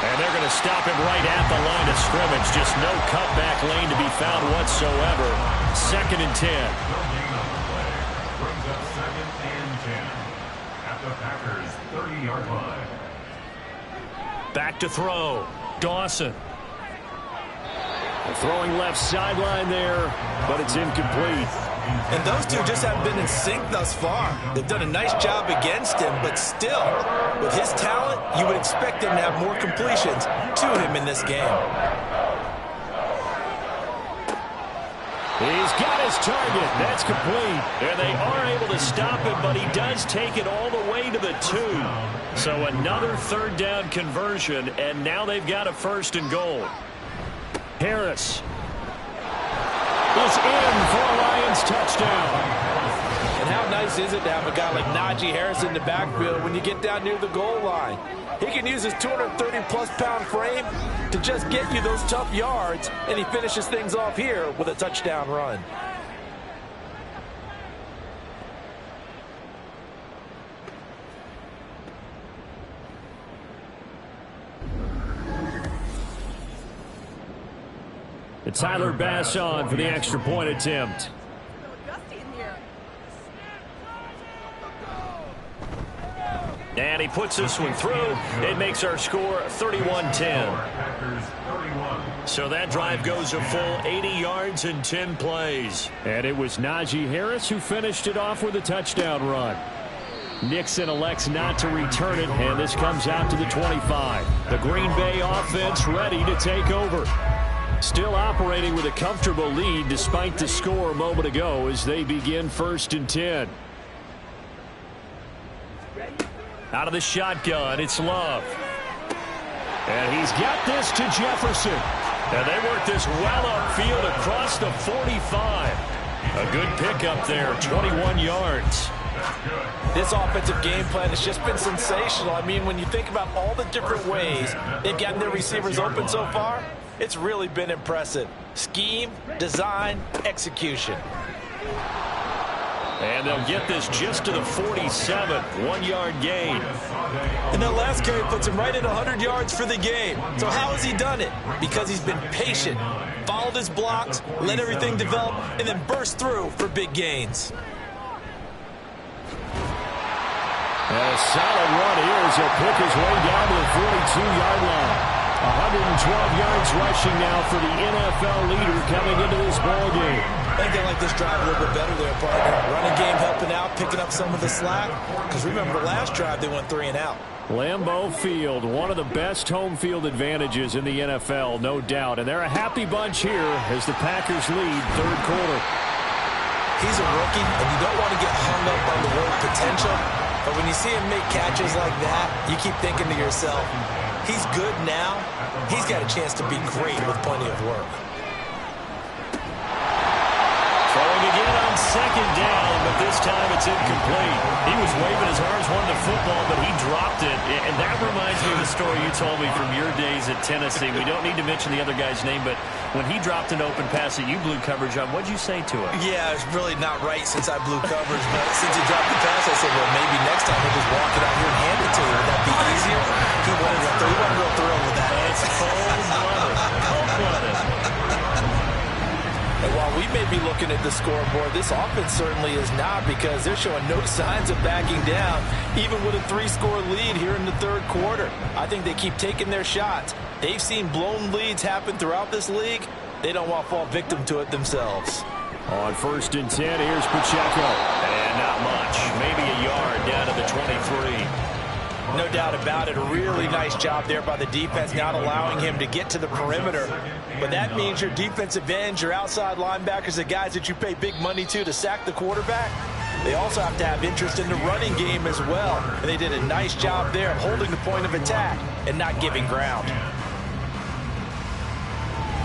And they're going to stop him right at the line of scrimmage. Just no cutback lane to be found whatsoever. 2nd and 10. Brings up 2nd and 10 at the Packers' 30-yard line. Back to throw. Dawson. Throwing left sideline there, but it's incomplete. And those two just haven't been in sync thus far. They've done a nice job against him, but still, with his talent, you would expect him to have more completions to him in this game. He's got his target. That's complete. And they are able to stop him, but he does take it all the way to the 2. So another third down conversion, and now they've got a 1st and goal. Harris is in for a Lions touchdown. And how nice is it to have a guy like Najee Harris in the backfield when you get down near the goal line? He can use his 230-plus pound frame to just get you those tough yards, and he finishes things off here with a touchdown run. And Tyler Bass on for the extra point attempt. And he puts this one through. It makes our score 31-10. So that drive goes a full 80 yards and 10 plays. And it was Najee Harris who finished it off with a touchdown run. Nixon elects not to return it, and this comes out to the 25. The Green Bay offense ready to take over. Still operating with a comfortable lead despite the score a moment ago as they begin 1st and 10. Out of the shotgun, it's Love. And he's got this to Jefferson. And they work this well upfield across the 45. A good pickup there, 21 yards. This offensive game plan has just been sensational. I mean, when you think about all the different ways they've gotten their receivers open so far, it's really been impressive. Scheme, design, execution. And they'll get this just to the 47, 1-yard gain. And that last carry puts him right at 100 yards for the game. So how has he done it? Because he's been patient, followed his blocks, let everything develop, and then burst through for big gains. And a solid run here as he'll pick his way down to the 42-yard line. 112 yards rushing now for the NFL leader coming into this ball game. I think they like this drive a little bit better there, partner. Running game helping out, picking up some of the slack. Because remember, the last drive they went 3 and out. Lambeau Field, one of the best home field advantages in the NFL, no doubt. And they're a happy bunch here as the Packers lead 3rd quarter. He's a rookie, and you don't want to get hung up on the word potential. But when you see him make catches like that, you keep thinking to yourself, he's good now. He's got a chance to be great with plenty of work. Throwing again on 2nd down, but this time it's incomplete. He was waving his arms, wanting the football, but he dropped it. And that reminds me of the story you told me from your days at Tennessee. We don't need to mention the other guy's name, but when he dropped an open pass that you blew coverage on, what'd you say to him? Yeah, it's really not right since I blew coverage, but since he dropped the pass, I said, well, maybe next time he'll just walk it out here and hand it to you. Would that be easier? He wasn't real thrilled with that. It's cold-blooded. Cold-blooded. And while we may be looking at the scoreboard, this offense certainly is not, because they're showing no signs of backing down, even with a 3-score lead here in the 3rd quarter. I think they keep taking their shots. They've seen blown leads happen throughout this league. They don't want to fall victim to it themselves. On 1st and 10, here's Pacheco. And not much. Maybe a yard down to the 23. No doubt about it. A really nice job there by the defense, not allowing him to get to the perimeter. But that means your defensive ends, your outside linebackers, the guys that you pay big money to sack the quarterback, they also have to have interest in the running game as well. And they did a nice job there of holding the point of attack and not giving ground.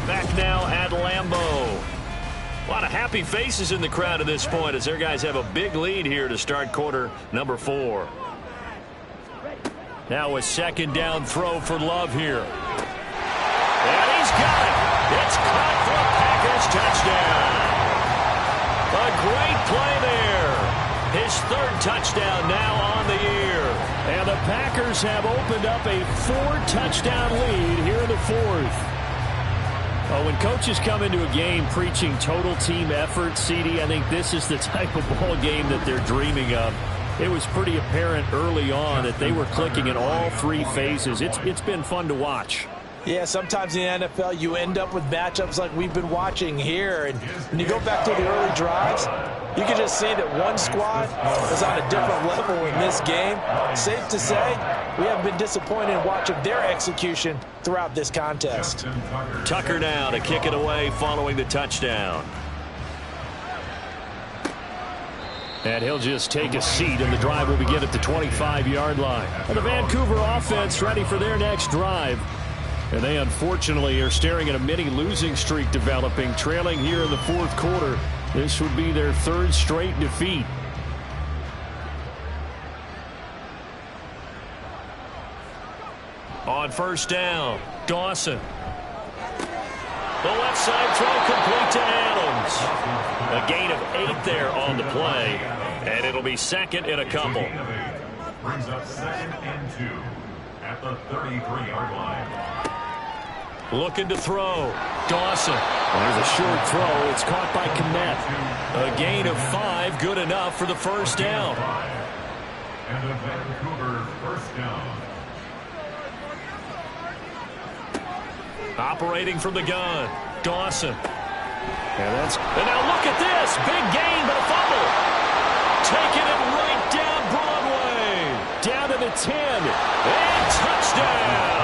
Back now at Lambeau. A lot of happy faces in the crowd at this point as their guys have a big lead here to start quarter number 4. Now a 2nd down throw for Love here. And he's got it. It's caught for a Packers touchdown. A great play there. His 3rd touchdown now on the year. And the Packers have opened up a 4-touchdown lead here in the 4th. Oh, when coaches come into a game preaching total team effort, CD, I think this is the type of ball game that they're dreaming of. It was pretty apparent early on that they were clicking in all 3 phases. It's been fun to watch. Yeah, sometimes in the NFL you end up with matchups like we've been watching here. And when you go back to the early drives, you can just see that one squad is on a different level in this game. Safe to say, we haven't been disappointed in watching their execution throughout this contest. Tucker now to kick it away following the touchdown. And he'll just take a seat, and the drive will begin at the 25-yard line. And the Vancouver offense ready for their next drive. And they unfortunately are staring at a mini losing streak developing, trailing here in the fourth quarter. This would be their third straight defeat. On first down, Dawson. The left side throw complete to Adams. A gain of 8 there on the play, and it'll be second and a couple. Brings up 2nd and 2 at the 33-yard line. Looking to throw. Dawson. There's a short throw. It's caught by Kmet. A gain of 5, good enough for the first down. And a Vancouver first down. Operating from the gun. Dawson. And now look at this. Big gain, but a fumble. Taking it right down Broadway. Down to the 10. And touchdown.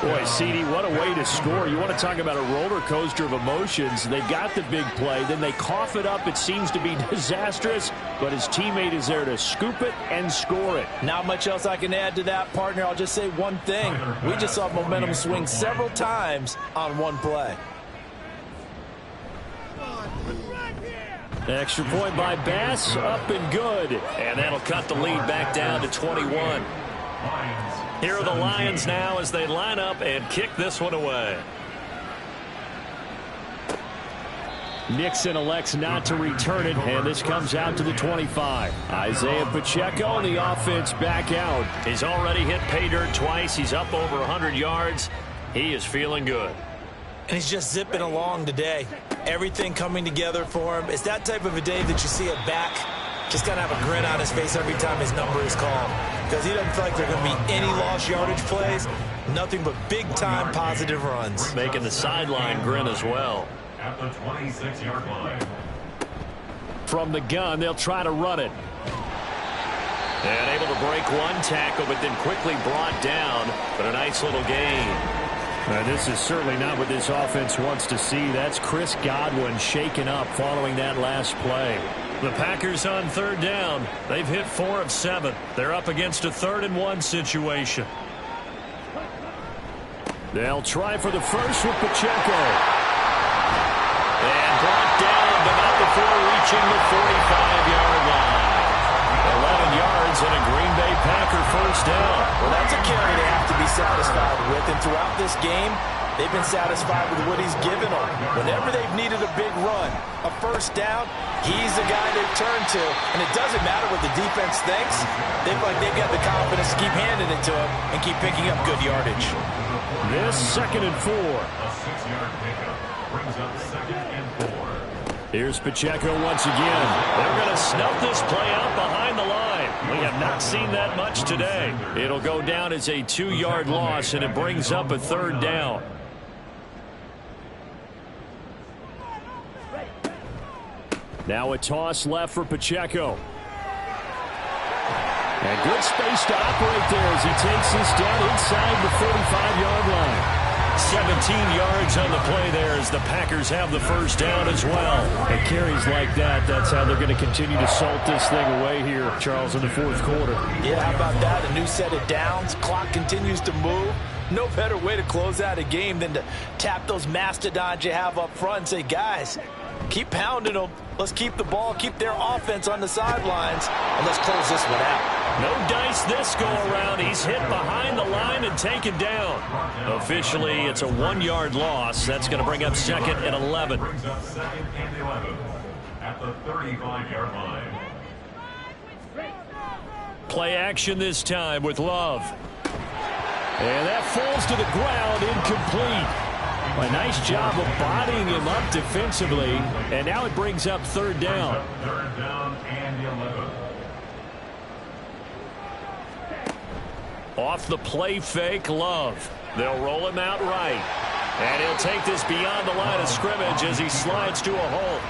Boy, CD, what a way to score. You want to talk about a roller coaster of emotions. They got the big play, then they cough it up. It seems to be disastrous, but his teammate is there to scoop it and score it. Not much else I can add to that, partner. I'll just say one thing. We just saw momentum swing several times on one play. Extra point by Bass, up and good. And that'll cut the lead back down to 21. Here are the Lions now as they line up and kick this one away. Nixon elects not to return it, and this comes out to the 25. Isaiah Pacheco and the offense back out. He's already hit pay dirt twice. He's up over 100 yards. He is feeling good. And he's just zipping along today. Everything coming together for him. It's that type of a day that you see a back just got to have a grin on his face every time his number is called, because he doesn't feel like there are going to be any lost yardage plays. Nothing but big-time positive runs. Making the sideline grin as well. At the 26-yard line. From the gun, they'll try to run it. And able to break one tackle, but then quickly brought down. But a nice little gain. This is certainly not what this offense wants to see. That's Chris Godwin shaken up following that last play. The Packers on third down. They've hit 4 of 7. They're up against a 3rd-and-1 situation. They'll try for the first with Pacheco. And brought down, but not before reaching the 45-yard line. 11 yards and a Green Bay Packer first down. Well, that's a carry they have to be satisfied with. And throughout this game, they've been satisfied with what he's given them. Whenever they've needed a big run, a first down, he's the guy they've turned to. And it doesn't matter what the defense thinks. They feel like they've got the confidence to keep handing it to him and keep picking up good yardage. This 2nd and 4. A 6-yard pickup brings up 2nd and 4. Here's Pacheco once again. They're going to snuff this play out behind the line. We have not seen that much today. It'll go down as a 2-yard loss, and it brings up a 3rd down. Now a toss left for Pacheco. And good space to operate there as he takes this down inside the 45-yard line. 17 yards on the play there as the Packers have the first down as well. And carries like that, that's how they're going to continue to salt this thing away here, Charles, in the fourth quarter. Yeah, how about that? A new set of downs. Clock continues to move. No better way to close out a game than to tap those mastodons you have up front and say, guys, keep pounding them. Let's keep the ball, keep their offense on the sidelines, and let's close this one out. No dice this go-around. He's hit behind the line and taken down. Officially, it's a 1-yard loss. That's going to bring up 2nd and 11. Brings up 2nd and 11 at the 35-yard line. Play action this time with Love. And that falls to the ground, incomplete. A nice job of bodying him up defensively, and now it brings up 3rd down. 3rd down and 11. Off the play fake, Love. They'll roll him out right. And he'll take this beyond the line of scrimmage as he slides to a hole.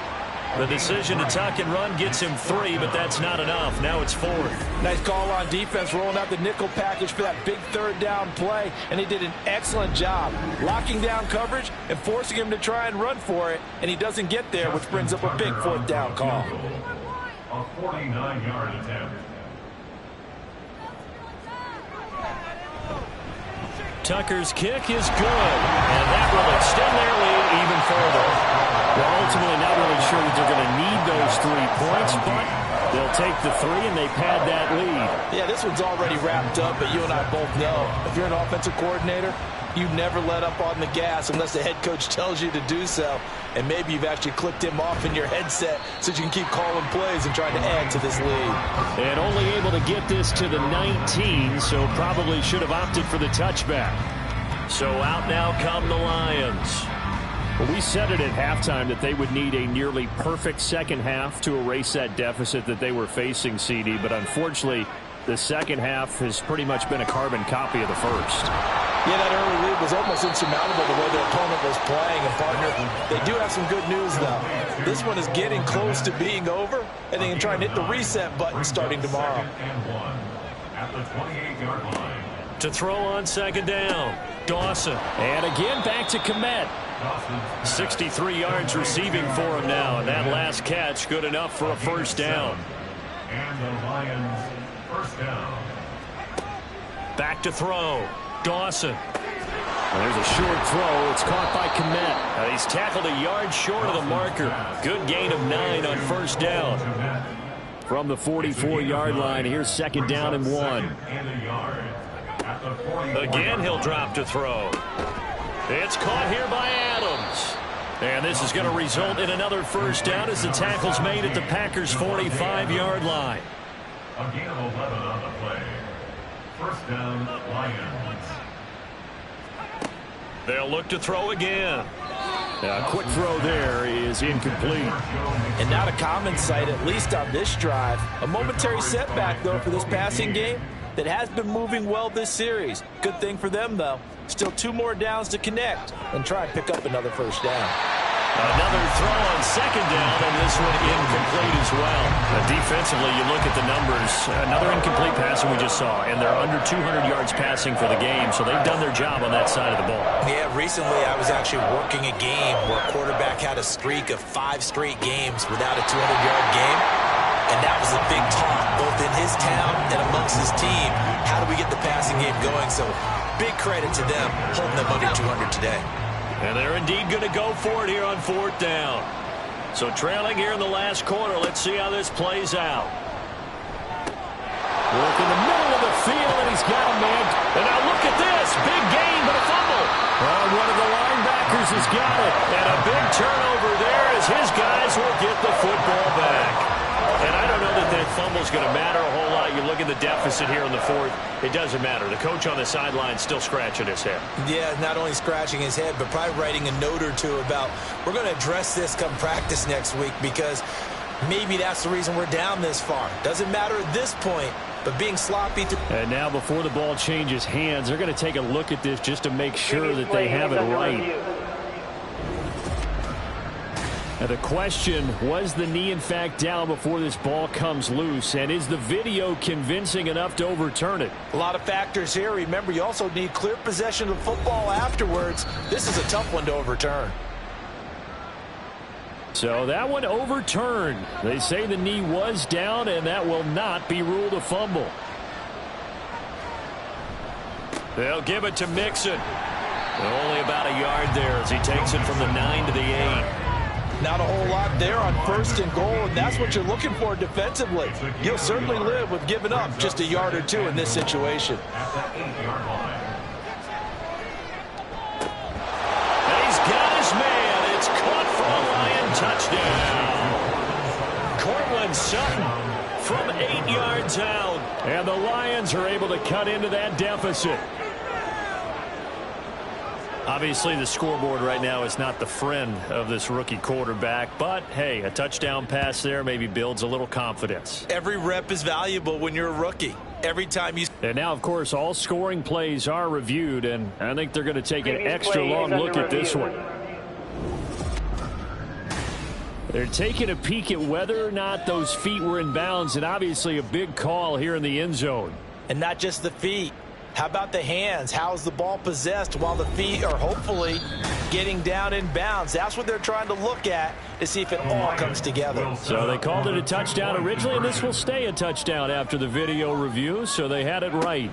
The decision to tuck and run gets him 3, but that's not enough. Now it's 4th. Nice call on defense, rolling out the nickel package for that big third down play, and he did an excellent job locking down coverage and forcing him to try and run for it, and he doesn't get there, which brings up a big 4th down call. A 49-yard attempt. Tucker's kick is good, and that will extend their lead even further. Well, ultimately not really sure that they're going to need those 3 points, but they'll take the 3 and they pad that lead. Yeah, this one's already wrapped up, but you and I both know if you're an offensive coordinator, you never let up on the gas unless the head coach tells you to do so. And maybe you've actually clicked him off in your headset so you can keep calling plays and trying to add to this lead. And only able to get this to the 19, so probably should have opted for the touchback. So out now come the Lions. Well, we said it at halftime that they would need a nearly perfect second half to erase that deficit that they were facing, CD. But unfortunately, the second half has pretty much been a carbon copy of the first. Yeah, that early lead was almost insurmountable the way their opponent was playing. And, partner, they do have some good news, though. This one is getting close to being over, and they can try and hit the reset button starting tomorrow. At the 28-yard line. To throw on second down, Dawson. And again back to Kmet. 63 yards receiving for him now, and that last catch good enough for a first down. And the Lions first down. Back to throw. Dawson. Well, there's a short throw. It's caught by Kmet. He's tackled a yard short of the marker. Good gain of 9 on first down. From the 44-yard line, here's second down and 1. Again, he'll drop to throw. It's caught here by Adams. And this is going to result in another first down as the tackle's made at the Packers' 45-yard line. A gain of 11 on the play. First down, Lions. They'll look to throw again. A quick throw there is incomplete. And not a common sight, at least on this drive. A momentary setback, though, for this passing game that has been moving well this series. Good thing for them, though. Still 2 more downs to connect and try and pick up another first down. Another throw on second down, and this one incomplete as well. Defensively, you look at the numbers. Another incomplete passing we just saw, and they're under 200 yards passing for the game, so they've done their job on that side of the ball. Yeah, recently I was actually working a game where a quarterback had a streak of 5 straight games without a 200-yard game, and that was a big talk, both in his town and amongst his team. How do we get the passing game going? So big credit to them holding them under 200 today. And they're indeed going to go for it here on fourth down. So trailing here in the last quarter. Let's see how this plays out. Work in the middle of the field, and he's got a man. And now look at this. Big gain, but a fumble. Oh, one of the linebackers has got it. And a big turnover there as his guys will get the football back. And I don't know that that fumble is going to matter a whole lot. You look at the deficit here in the fourth. It doesn't matter. The coach on the sideline still scratching his head. Yeah, not only scratching his head, but probably writing a note or two about we're going to address this come practice next week because maybe that's the reason we're down this far. Doesn't matter at this point, but being sloppy. And now before the ball changes hands, they're going to take a look at this just to make sure that they have it right. Now the question, was the knee in fact down before this ball comes loose? And is the video convincing enough to overturn it? A lot of factors here. Remember, you also need clear possession of the football afterwards. This is a tough one to overturn. So that one overturned. They say the knee was down, and that will not be ruled a fumble. They'll give it to Mixon. Only about a yard there as he takes it from the 9 to the 8. Not a whole lot there on first and goal, and that's what you're looking for defensively. You'll certainly live with giving up just a yard or two in this situation. And he's got his man. It's caught for a Lion touchdown. Cortland Sutton from 8 yards out. And the Lions are able to cut into that deficit. Obviously, the scoreboard right now is not the friend of this rookie quarterback. But, hey, a touchdown pass there maybe builds a little confidence. Every rep is valuable when you're a rookie. Every time you... And now, of course, all scoring plays are reviewed. And I think they're going to take an extra long look at this one. They're taking a peek at whether or not those feet were in bounds, and obviously a big call here in the end zone. And not just the feet. How about the hands? How is the ball possessed while the feet are hopefully getting down in bounds? That's what they're trying to look at to see if it all comes together. So they called it a touchdown originally, and this will stay a touchdown after the video review, so they had it right.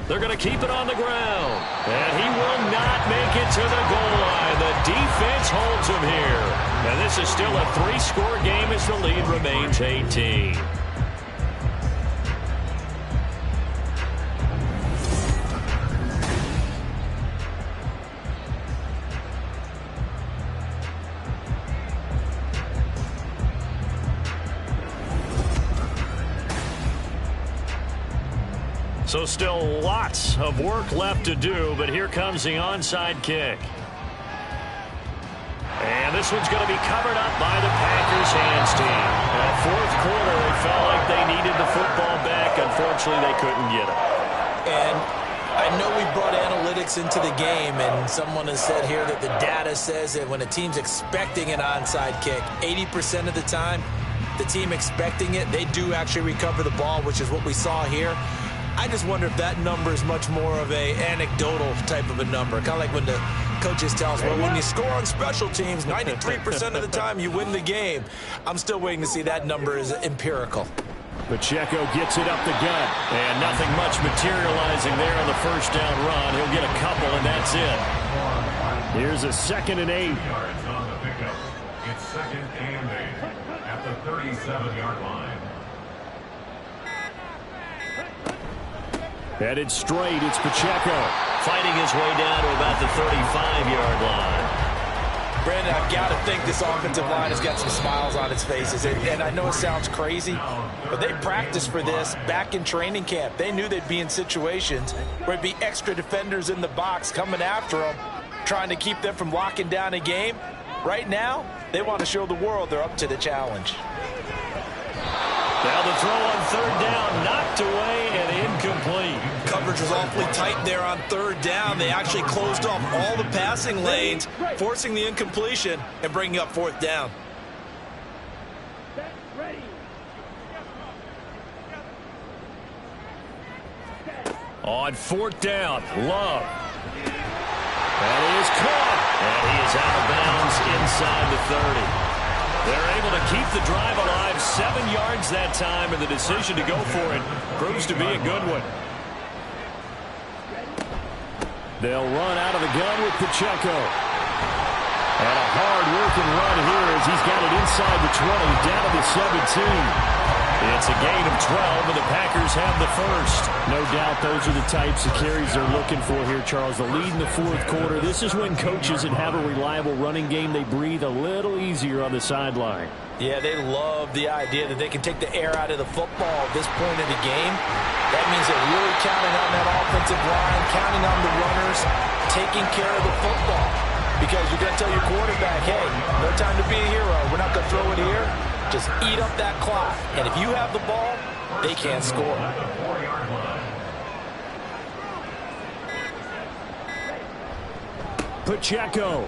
They're going to keep it on the ground. And he will not make it to the goal line. The defense holds him here. And this is still a 3-score game as the lead remains 18. So still lots of work left to do, but here comes the onside kick. And this one's going to be covered up by the Packers hands team. That fourth quarter, they felt like they needed the football back. Unfortunately, they couldn't get it. And I know we brought analytics into the game, and someone has said here that the data says that when a team's expecting an onside kick, 80% of the time, the team expecting it, they do actually recover the ball, which is what we saw here. I just wonder if that number is much more of a anecdotal type of a number. Kind of like when the coaches tell us, well, when you score on special teams, 93% of the time you win the game. I'm still waiting to see that number is empirical. Pacheco gets it up the gut. And nothing much materializing there on the first down run. He'll get a couple, and that's it. Here's a 2nd and 8. Yards on the pickup. It's 2nd and 8 at the 37-yard line. Headed straight, it's Pacheco. Fighting his way down to about the 35-yard line. Brandon, I've got to think this offensive line has got some smiles on its faces. And I know it sounds crazy, but they practiced for this back in training camp. They knew they'd be in situations where there'd be extra defenders in the box coming after them, trying to keep them from locking down a game. Right now, they want to show the world they're up to the challenge. Now the throw on 3rd down, knocked away and incomplete. Coverage was awfully tight there on 3rd down. They actually closed off all the passing lanes, forcing the incompletion and bringing up 4th down. On 4th down, Love. That is caught. And he is out of bounds inside the 30. They're able to keep the drive alive, 7 yards that time, and the decision to go for it proves to be a good one. They'll run out of the gun with Pacheco. And a hard-working run here as he's got it inside the 20, down to the 17. It's a gain of 12, and the Packers have the first. No doubt those are the types of carries they're looking for here, Charles. The lead in the 4th quarter. This is when coaches that have a reliable running game, they breathe a little easier on the sideline. Yeah, they love the idea that they can take the air out of the football at this point in the game. That means they're really counting on that offensive line, counting on the runners, taking care of the football. Because you're going to tell your quarterback, hey, no time to be a hero. We're not going to throw it here. Just eat up that clock. And if you have the ball, they can't score. Pacheco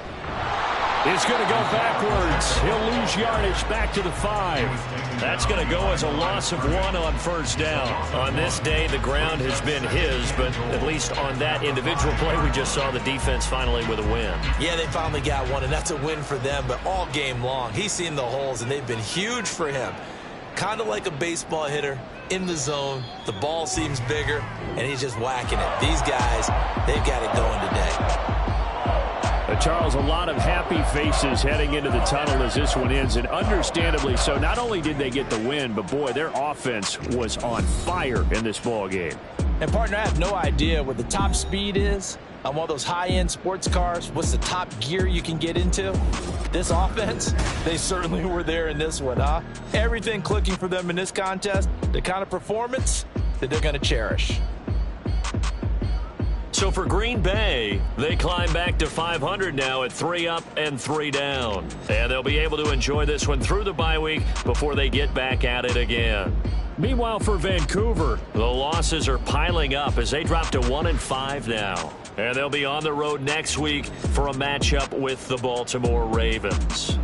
is going to go backwards. He'll lose yardage back to the 5. That's going to go as a loss of 1 on 1st down. On this day, the ground has been his, but at least on that individual play, we just saw the defense finally with a win. Yeah, they finally got one, and that's a win for them, but all game long, he's seen the holes, and they've been huge for him. Kind of like a baseball hitter in the zone. The ball seems bigger, and he's just whacking it. These guys, they've got it going today. Charles, a lot of happy faces heading into the tunnel as this one ends, and understandably so. Not only did they get the win, but boy, their offense was on fire in this ball game. And partner, I have no idea what the top speed is on one of those high-end sports cars. What's the top gear you can get into? This offense, they certainly were there in this one, huh? Everything clicking for them in this contest, the kind of performance that they're going to cherish. So for Green Bay, they climb back to 500 now at 3 up and 3 down. And they'll be able to enjoy this one through the bye week before they get back at it again. Meanwhile, for Vancouver, the losses are piling up as they drop to 1-5 now. And they'll be on the road next week for a matchup with the Baltimore Ravens.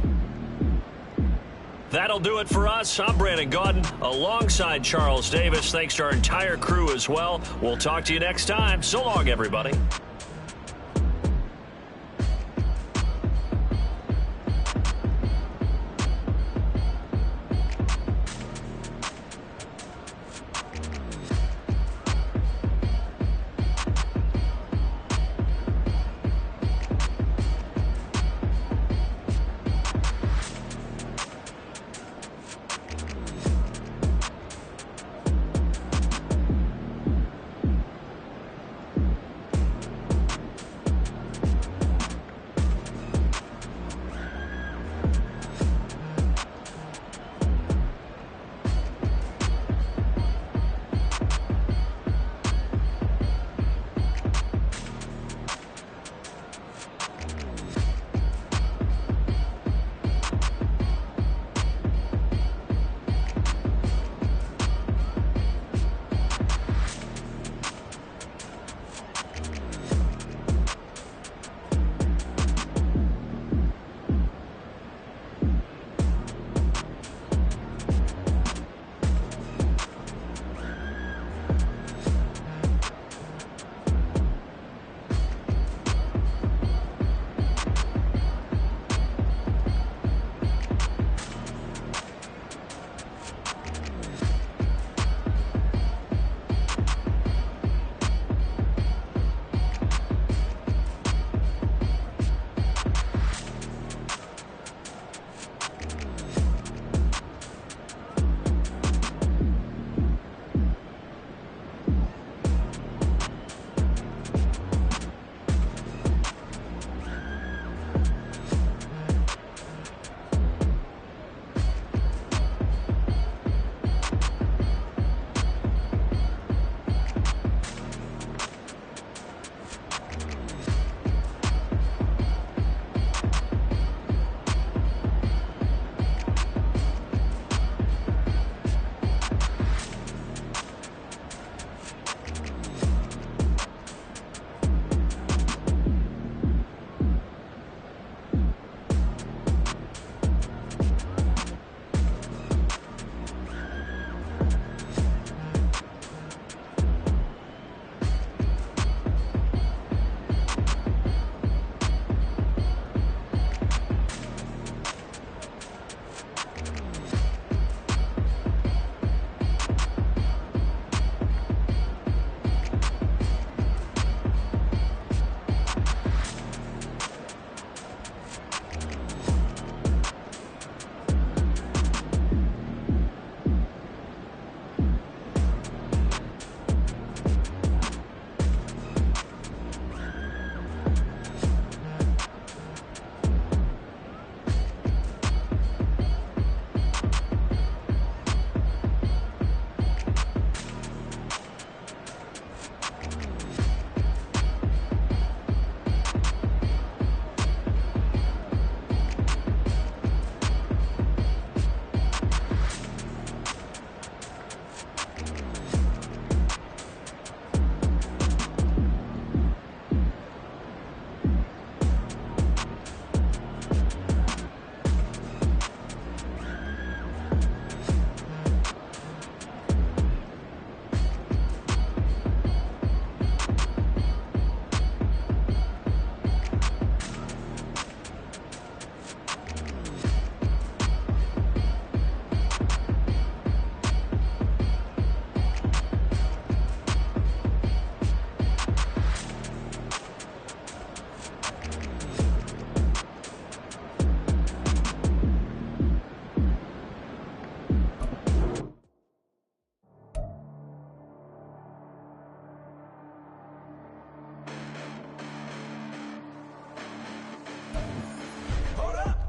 That'll do it for us. I'm Brandon Gaudin alongside Charles Davis. Thanks to our entire crew as well. We'll talk to you next time. So long, everybody.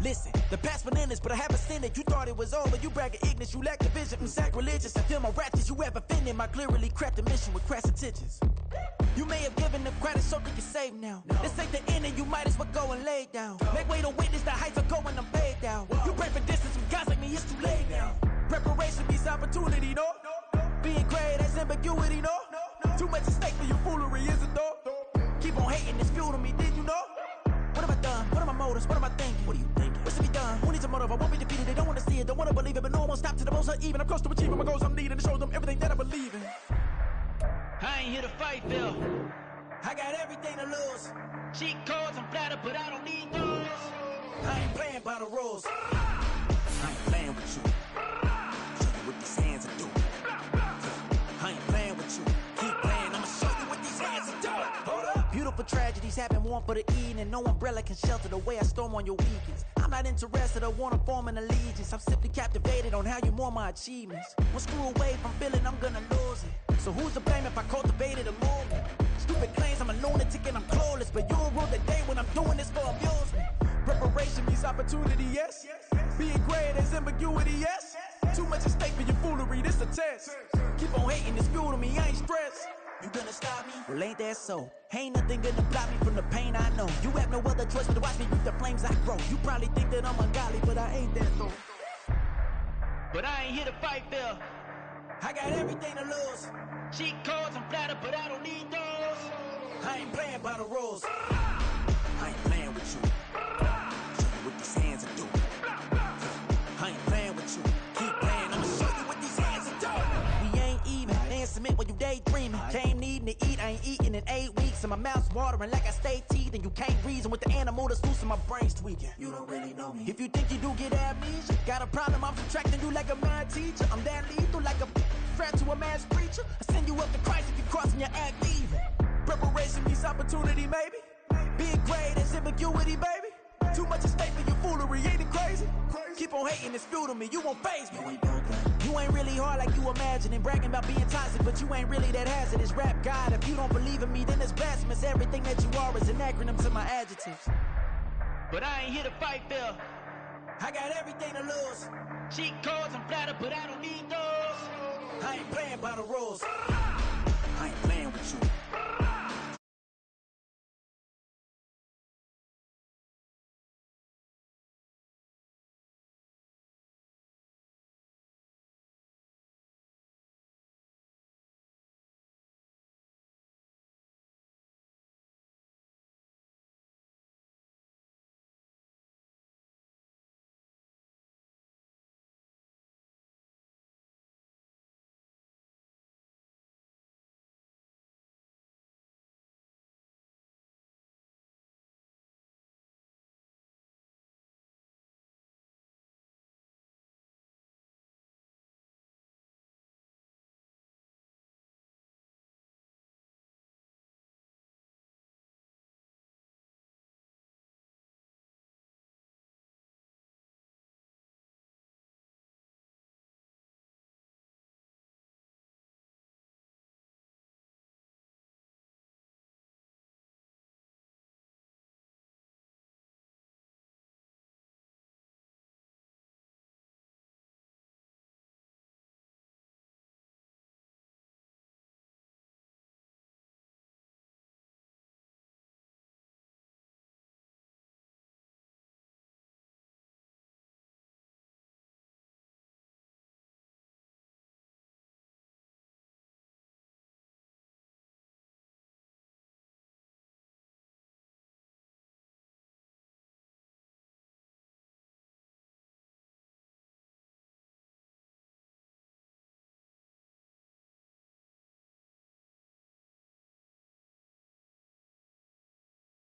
Listen, the past bananas, but I haven't seen it. You thought it was over, you bragging ignorance, you lack the vision. Sacrilegious, I feel my wrath as you ever offended. My clearly crafted mission with crass intentions. You may have given the credit so you can save now. This ain't the end and you might as well go and lay down. Make way to witness the heights of going, I'm paid down. You pray for distance with guys like me, it's too late now. Preparation beats opportunity, no? Being great, that's ambiguity, no? Too much at stake for your foolery, is it though? Keep on hating, it's fuel to me, did you know? What have I done? What are my motives? What am I thinking? What are you thinking? What's to be done? Who needs a motive. I won't be defeated, they don't want to see it, don't want to believe it, but no one won't stop to the most even. I'm close to achieving my goals, I'm needing to show them everything that I believe in. I ain't here to fight, Phil. I got everything to lose. Cheat codes, I'm flattered, but I don't need those. I ain't playing by the rules. I ain't playing with you. Show you what these hands are doing. I ain't playing with you. Keep playing, I'ma show you what these hands are doing. Hold up. Beautiful tragedies happen, one for the evening. No umbrella can shelter the way I storm on your weekends. I'm not interested, I wanna form an allegiance. I'm simply captivated on how you more my achievements. One screw away from feeling I'm gonna lose it. So who's to blame if I cultivated a movement? Stupid claims I'm a lunatic and I'm clueless, but you'll rule the day when I'm doing this for amusement. Preparation means opportunity, yes. Being great is ambiguity, yes. Too much at stake for your foolery, this a test. Keep on hating, it's fuel to me, I ain't stressed. You gonna stop me? Well, ain't that so? Ain't nothing gonna block me from the pain I know. You have no other choice but to watch me reap the flames I grow. You probably think that I'm ungodly, but I ain't that though. But I ain't here to fight, Phil. I got everything to lose. Cheat codes, I'm flattered, but I don't need those. I ain't playing by the rules. I ain't playing with you. Show you what these hands are doing. I ain't playing with you. Keep playing, I'ma show you what these hands are doing. We ain't even. They ain't submit when you daydreaming. Came needing to eat, I ain't eating in 8 weeks. And my mouth's watering like I stay teeth. And you can't reason with the animal that's loose and my brain's tweaking. You don't really know me. If you think you do get amnesia, got a problem, I'm subtracting you like a mad teacher. I'm that lethal like a threat to a mass preacher. I send you up to Christ if you crossing your act evil. Preparation means opportunity, maybe. Being great is ambiguity, baby. Too much at stake for your foolery, ain't it crazy? Keep on hating, it's fuel to me, you won't faze me. You ain't really hard like you imagine and bragging about being toxic, but you ain't really that hazardous. Rap God, if you don't believe in me, then it's blasphemous. Everything that you are is an acronym to my adjectives. But I ain't here to fight, Phil. I got everything to lose. Cheat codes, I'm flattered, but I don't need those. I ain't playing by the rules. I ain't playing